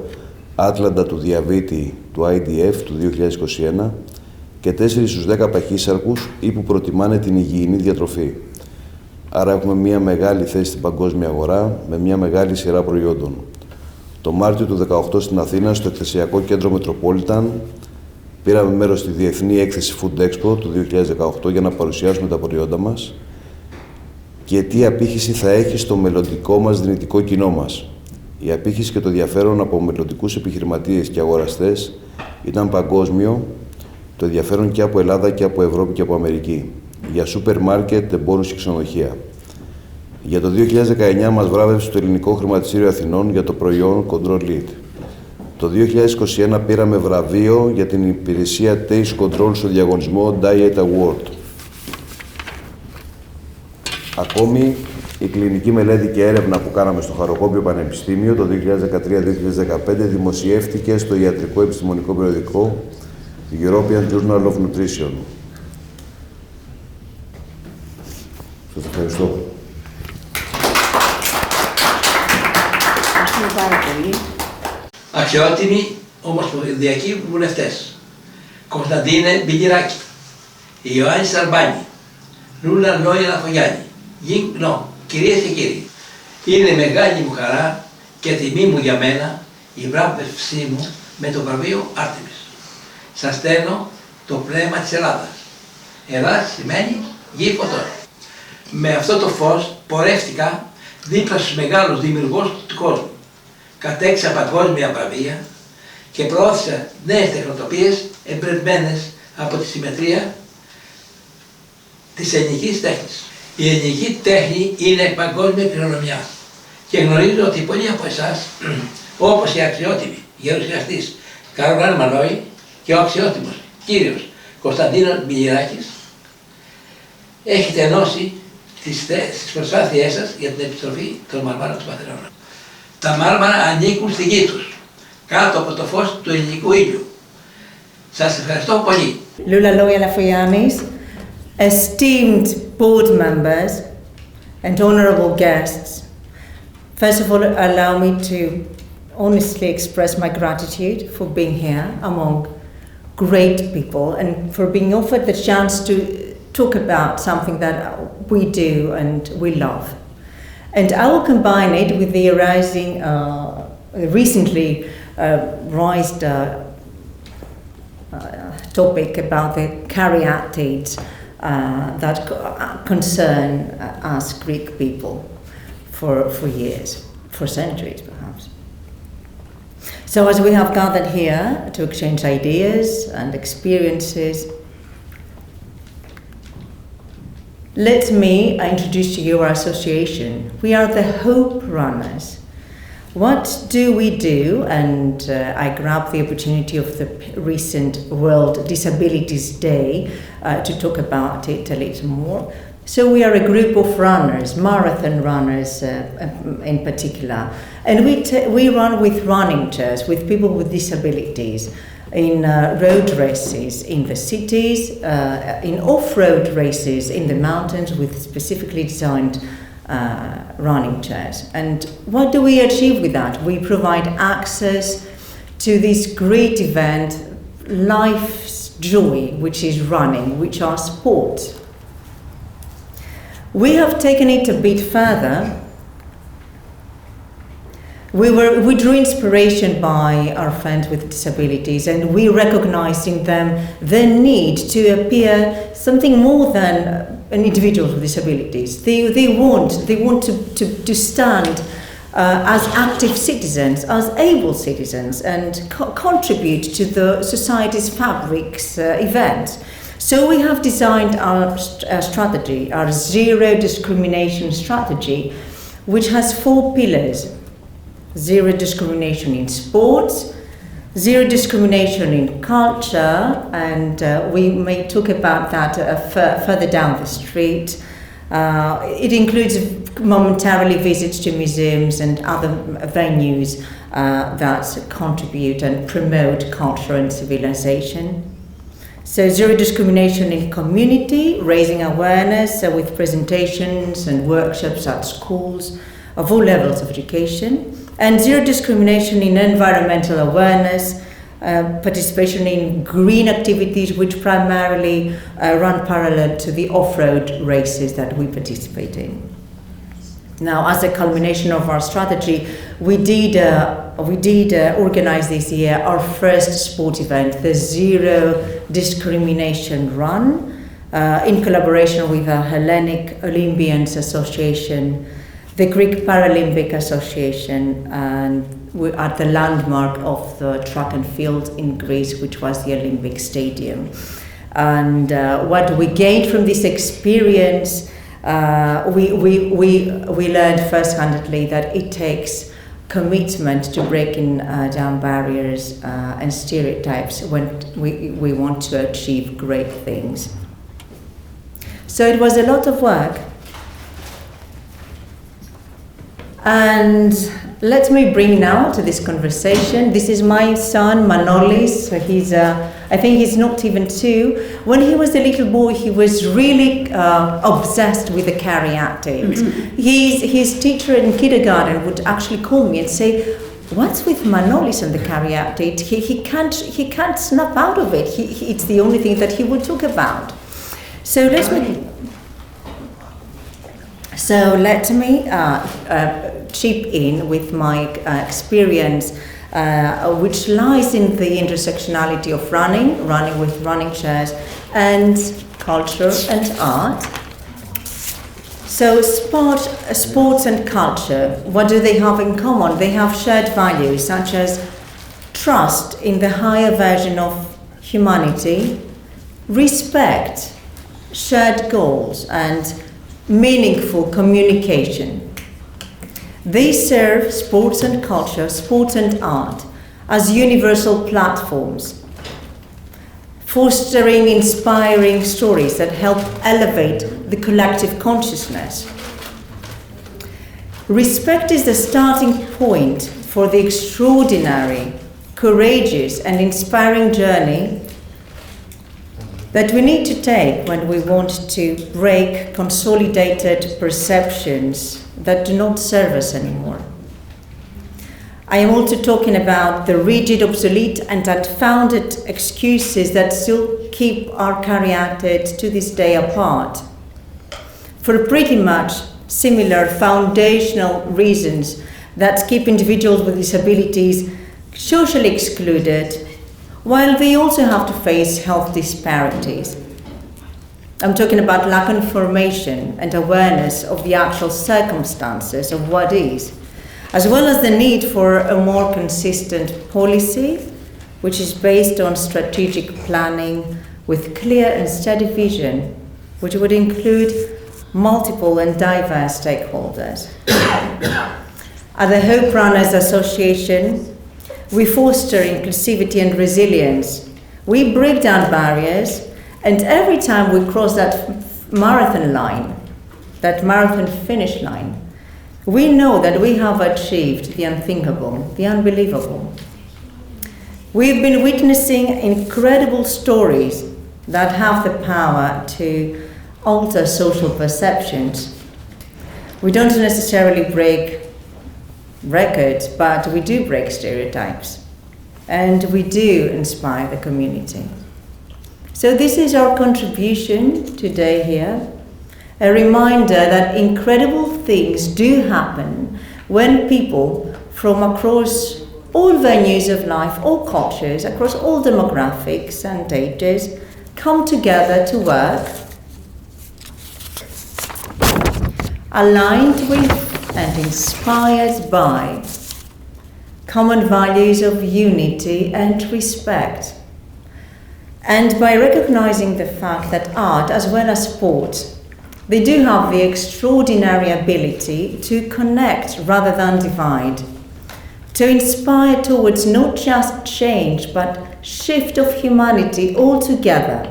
άτλαντα του διαβήτη του IDF του 2021, και 4 στους 10 παχύσαρκους ή που προτιμάνε την υγιεινή διατροφή. Άρα έχουμε μια μεγάλη θέση στην παγκόσμια αγορά με μια μεγάλη σειρά προϊόντων. Το Μάρτιο του 2018 στην Αθήνα, στο εκθεσιακό κέντρο Metropolitan, πήραμε μέρος στη Διεθνή Έκθεση Food Expo του 2018 για να παρουσιάσουμε τα προϊόντα μας και τι απήχηση θα έχει στο μελλοντικό μας δυνητικό κοινό μας. Η απήχηση και το ενδιαφέρον από μελλοντικούς επιχειρηματίες και αγοραστές ήταν παγκόσμιο, το ενδιαφέρον και από Ελλάδα και από Ευρώπη και από Αμερική, για σούπερ μάρκετ, εμπόρους και ξενοδοχεία. Για το 2019 μας βράβευσε το Ελληνικό Χρηματιστήριο Αθηνών για το προϊόν Control Lead. Το 2021 πήραμε βραβείο για την υπηρεσία Taste Control στο διαγωνισμό Diet Award. Ακόμη, η κλινική μελέτη και έρευνα που κάναμε στο Χαροκόπιο Πανεπιστήμιο το 2013-2015 δημοσιεύτηκε στο ιατρικό επιστημονικό περιοδικό European Journal of Nutrition. Σας ευχαριστώ. Ευχαριστούμε πάρα πολύ. Αξιότιμοι ομοσπονδιακοί βουλευτές, Κωνσταντίνε Μπιλιράκη, Ιωάννη Σαρμπάνη, Λούλα Λoi-Alafoyiannis, Yin Long, κυρίες και κύριοι, είναι μεγάλη μου χαρά και τιμή μου για μένα η βράβευσή μου με το βραβείο Artemis. Σας στέλνω το πνεύμα της Ελλάδας. Ελλάδα σημαίνει γη φωτών. Με αυτό το φως πορεύτηκα δίπλα στους μεγάλους δημιουργούς του κόσμου. Κατέξα παγκόσμια βραβεία και προώθησα νέες τεχνοτοπίες εμπνευσμένες από τη συμμετρία της ελληνικής τέχνης. Η ελληνική τέχνη είναι παγκόσμια κληρονομιά και γνωρίζω ότι πολλοί από εσάς, όπως η αξιότιμη γερουσιαστής Carolyn και ο αξιότιμος κύριος Κωνσταντίνος Billirakis, έχετε ενώσει τις προσπάθειές σας για την επιστροφή των μαρμάρων του Παρθενώνα. Τα μάρμαρα ανήκουν στη γη τους, κάτω από το φως του ελληνικού ήλιου. Σας ευχαριστώ πολύ. Loula Loi-Alafoyiannis, esteemed board members and honorable guests, first of all allow me to honestly express my gratitude for being here among great people and for being offered the chance to talk about something that we do and we love. And I will combine it with the recently raised topic about the caryatids that concern us Greek people for years, for centuries perhaps. So as we have gathered here to exchange ideas and experiences, let me introduce to you our association. We are the Hope Runners. What do we do? And I grab the opportunity of the recent World Disabilities Day to talk about it a little more. So we are a group of runners, marathon runners in particular. And we run with running chairs, with people with disabilities, in road races in the cities, in off-road races in the mountains with specifically designed running chairs. And what do we achieve with that? We provide access to this great event, life's joy, which is running, which are sports. We have taken it a bit further. We drew inspiration by our friends with disabilities, and we recognized in them the need to appear something more than an individual with disabilities. They want to stand as active citizens, as able citizens, and contribute to the society's fabric's events. So we have designed our strategy, our zero discrimination strategy, which has 4 pillars. zero discrimination in sports, zero discrimination in culture, and we may talk about that further down the street. It includes momentarily visits to museums and other venues that contribute and promote culture and civilization. So zero discrimination in community, raising awareness with presentations and workshops at schools of all levels of education. And zero discrimination in environmental awareness, participation in green activities which primarily run parallel to the off-road races that we participate in. Now, as a culmination of our strategy, we did organize this year our first sport event, the Zero Discrimination Run, in collaboration with the Hellenic Olympians Association, the Greek Paralympic Association, and we're at the landmark of the track and field in Greece, which was the Olympic Stadium. And what we gained from this experience, we learned first-handedly that it takes commitment to breaking down barriers and stereotypes when we want to achieve great things. So it was a lot of work. And let me bring now to this conversation. This is my son, Manolis. So I think he's not even 2. When he was a little boy, he was really obsessed with the caryatid. His teacher in kindergarten would actually call me and say, "What's with Manolis and the caryatid? He can't snap out of it. It's the only thing that he would talk about." So let me chip in with my experience, which lies in the intersectionality of running with running chairs, and culture and art. So sports and culture, what do they have in common? They have shared values such as trust in the higher version of humanity, respect, shared goals, and meaningful communication. They serve sports and culture, sports and art as universal platforms, fostering inspiring stories that help elevate the collective consciousness. Respect is the starting point for the extraordinary, courageous, and inspiring journey that we need to take when we want to break consolidated perceptions that do not serve us anymore. I am also talking about the rigid, obsolete, and unfounded excuses that still keep our caryatid to this day apart, for pretty much similar foundational reasons that keep individuals with disabilities socially excluded, while they also have to face health disparities. I'm talking about lack of information and awareness of the actual circumstances of what is, as well as the need for a more consistent policy, which is based on strategic planning with clear and steady vision, which would include multiple and diverse stakeholders. At the Hope Runners Association, we foster inclusivity and resilience. We break down barriers, and every time we cross that marathon line, that marathon finish line, we know that we have achieved the unthinkable, the unbelievable. We've been witnessing incredible stories that have the power to alter social perceptions. We don't necessarily break records, but we do break stereotypes, and we do inspire the community. So this is our contribution today here, a reminder that incredible things do happen when people from across all venues of life, all cultures, across all demographics and ages, come together to work aligned with and inspired by common values of unity and respect, and by recognizing the fact that art, as well as sport, they do have the extraordinary ability to connect rather than divide, to inspire towards not just change, but shift of humanity altogether,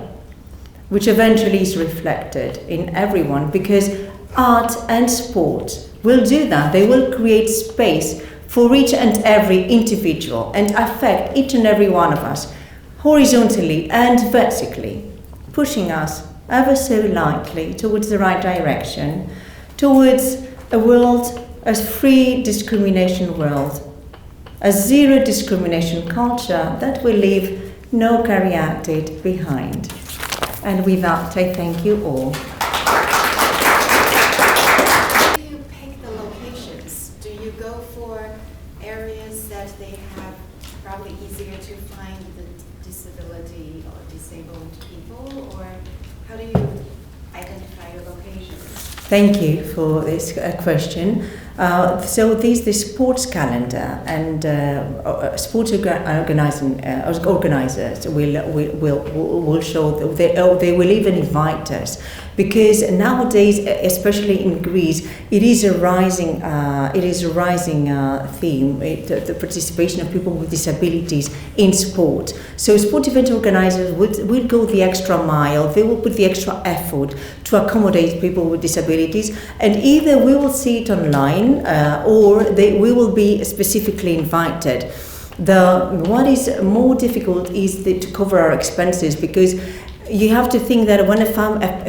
which eventually is reflected in everyone, because art and sport will do that. They will create space for each and every individual and affect each and every one of us, horizontally and vertically, pushing us ever so lightly towards the right direction, towards a world, a free discrimination world, a zero discrimination culture that will leave no caryatid behind. And with that, I thank you all. How do you pick the locations? Do you go for areas that they have probably easier to find the disability or disabled people, or how do you identify your locations? Thank you for this question. So there's the sports calendar, and sports organizers will show. They will even invite us, because nowadays, especially in Greece, it is a rising theme. The participation of people with disabilities in sport. So sport event organizers will go the extra mile. They will put the extra effort to accommodate people with disabilities, and either we will see it online or we will be specifically invited. What is more difficult is to cover our expenses, because you have to think that when a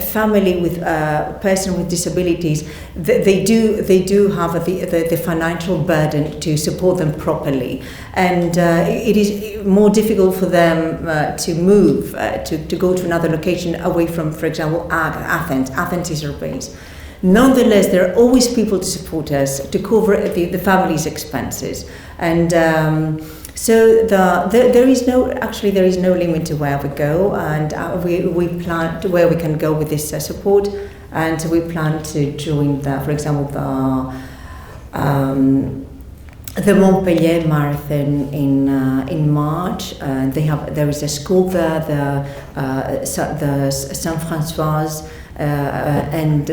family with a person with disabilities, they do have the financial burden to support them properly, and it is more difficult for them to move to go to another location away from, for example, Athens. Athens is our base. Nonetheless, there are always people to support us to cover the family's expenses, and so there is no limit to where we go, and we plan to where we can go with this support, and we plan to join for example, the Montpellier Marathon in March. There is a school there, the Saint François. And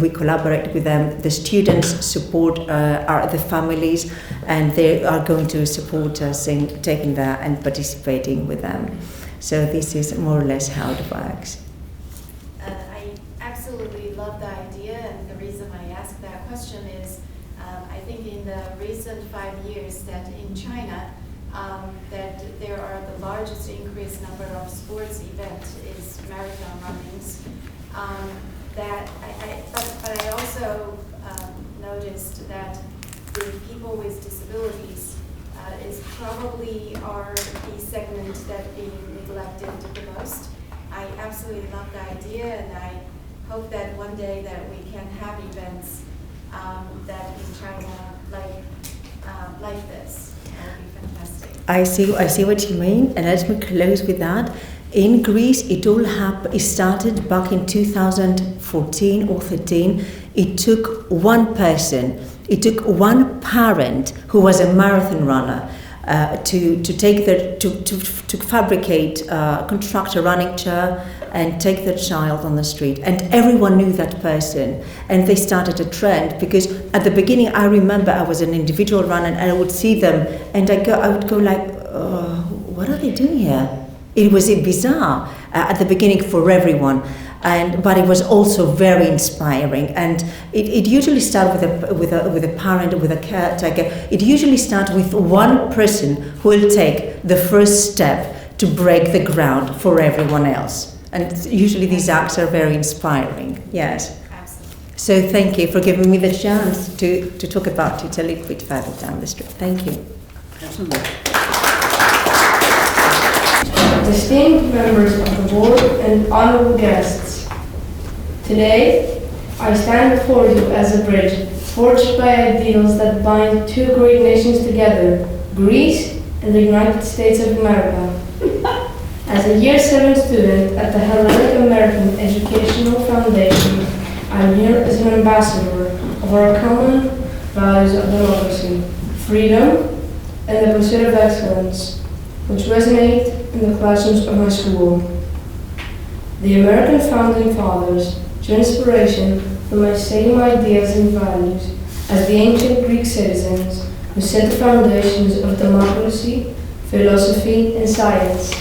we collaborate with them. The students support the families, and they are going to support us in taking that and participating with them. So this is more or less how it works. I absolutely love the idea, and the reason I ask that question is I think in the recent 5 years that in China that there are the largest increased number of sports events is marathon runnings. But I also noticed that the people with disabilities is probably are the segment that being neglected the most. I absolutely love the idea, and I hope that one day that we can have events that in China like this. That would be fantastic. I see what you mean, and let me close with that. In Greece, it started back in 2014 or 13. It took one person, it took one parent who was a marathon runner to fabricate, construct a running chair and take their child on the street. And everyone knew that person, and they started a trend, because at the beginning, I remember I was an individual runner, and I would see them, and I would go like, what are they doing here? It was bizarre at the beginning for everyone, but it was also very inspiring. And it usually starts with a parent, with a caretaker. It usually starts with one person who will take the first step to break the ground for everyone else. And usually these acts are very inspiring. Yes. Absolutely. So thank you for giving me the chance to talk about it a little bit further down the street. Thank you. Absolutely. Distinguished members of the board and honorable guests, today I stand before you as a bridge forged by ideals that bind two great nations together, Greece and the United States of America. As a Year 7 student at the Hellenic American Educational Foundation, I'm here as an ambassador of our common values of democracy, freedom, and the pursuit of excellence, which resonate in the classrooms of my school. The American Founding Fathers drew inspiration from my same ideas and values as the ancient Greek citizens who set the foundations of democracy, philosophy, and science.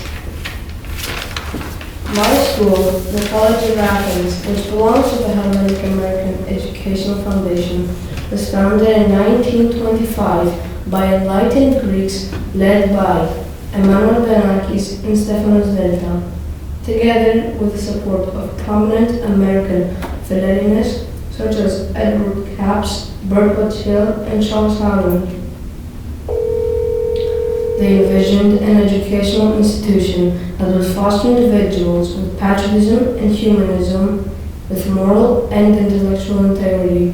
My school, the College of Athens, which belongs to the Hellenic American Educational Foundation, was founded in 1925 by enlightened Greeks led by Malliotakis and Stephanos, together with the support of prominent American philatelists such as Edward Capps, Bert Bottill, and Charles Howland. They envisioned an educational institution that would foster individuals with patriotism and humanism, with moral and intellectual integrity,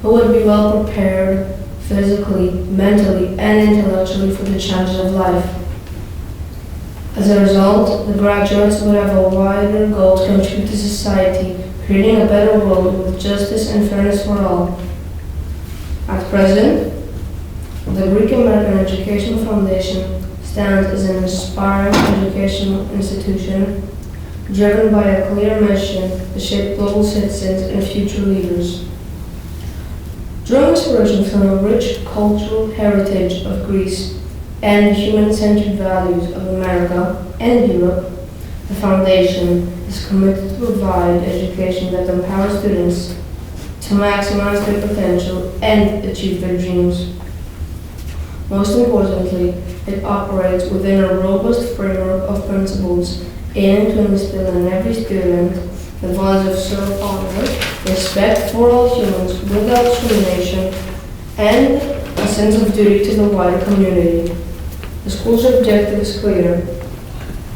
who would be well prepared physically, mentally, and intellectually for the challenges of life. As a result, the graduates would have a wider goal to contribute to society, creating a better world with justice and fairness for all. At present, the Greek American Educational Foundation stands as an inspiring educational institution driven by a clear mission to shape global citizens and future leaders. Drawing inspiration from the rich cultural heritage of Greece and the human-centered values of America and Europe, the Foundation is committed to provide education that empowers students to maximize their potential and achieve their dreams. Most importantly, it operates within a robust framework of principles aiming to instill in every student the values of self-honor, respect for all humans without discrimination, and a sense of duty to the wider community. The school's objective is clear: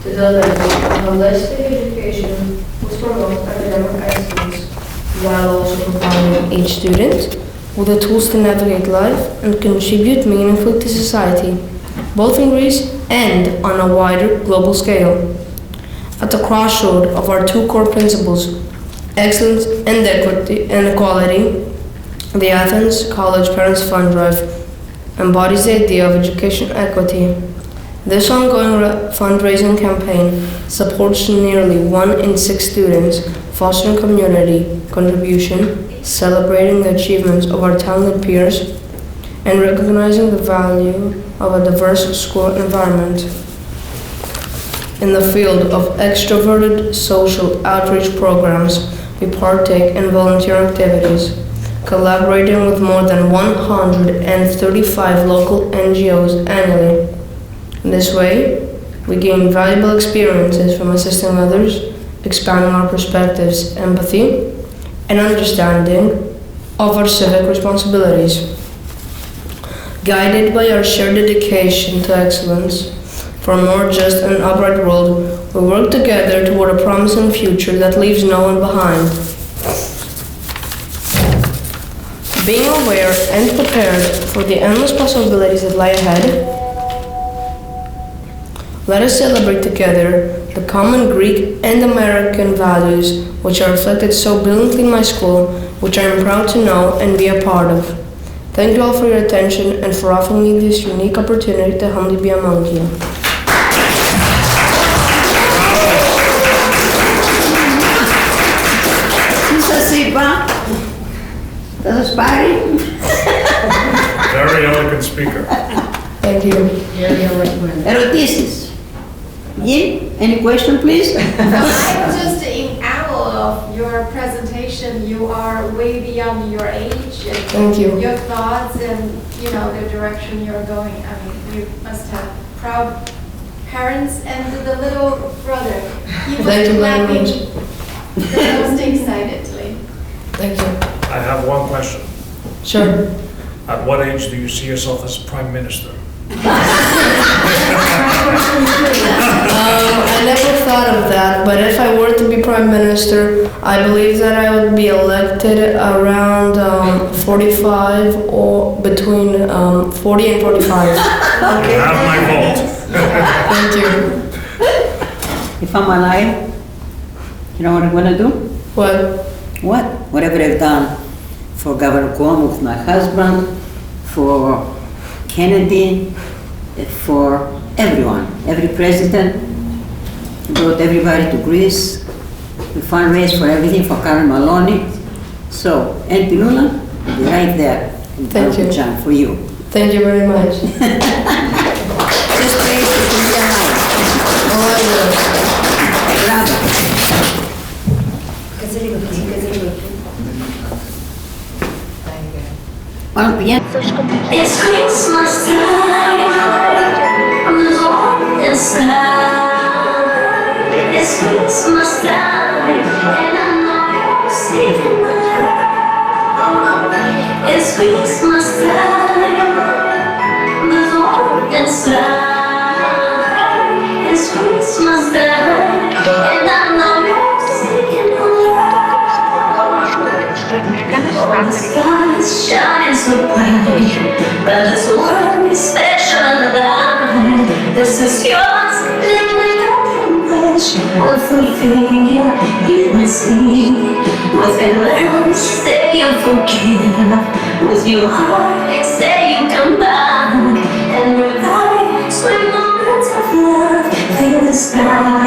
to deliver a holistic education which promotes academic excellence, while also providing each student with the tools to navigate life and contribute meaningfully to society, both in Greece and on a wider global scale. At the crossroad of our two core principles, excellence and equality, the Athens College Parents Fund Drive embodies the idea of education equity. This ongoing fundraising campaign supports nearly 1 in 6 students, fostering community contribution, celebrating the achievements of our talented peers, and recognizing the value of a diverse school environment. In the field of extroverted social outreach programs, we partake in volunteer activities, collaborating with more than 135 local NGOs annually. In this way, we gain valuable experiences from assisting others, expanding our perspectives, empathy, and understanding of our civic responsibilities. Guided by our shared dedication to excellence, for a more just and upright world, we work together toward a promising future that leaves no one behind. Being aware and prepared for the endless possibilities that lie ahead, let us celebrate together the common Greek and American values which are reflected so brilliantly in my school, which I am proud to know and be a part of. Thank you all for your attention and for offering me this unique opportunity to humbly be among you. Very eloquent speaker. Thank you. Ερωτήσεις. Yin, any question, please? I'm just in awe of your presentation. You are way beyond your age and Thank you. your thoughts and the direction you're going. I mean, you must have proud parents and the little brother. He was Thank you very clapping much. the most excitedly. Thank you. I have one question. Sure. At what age do you see yourself as Prime Minister? I never thought of that, but if I were to be Prime Minister, I believe that I would be elected around 45 or between 40 and 45. You have my vote. Thank you. If I'm alive, you know what I'm gonna do? What? What? Whatever I've done for Governor Cuomo with my husband, for Kennedy, for everyone, every president, brought everybody to Greece. We fundraised for everything for Karen Maloney. So, Auntie Loula, will be right there in Thank you. John for you. Thank you very much. It's Christmas time, the Lord inside. It's Christmas time, and I know you're seeing it. It's Christmas time, the Lord inside. It's Christmas time, and I know you're seeing it. The stars shine so bright, but this world is special tonight. This is yours, living confession. With fulfilling you will see. With a learn, say you forgive. With your heart, say you come back. And revive, swim the winds of love. Feel the sky.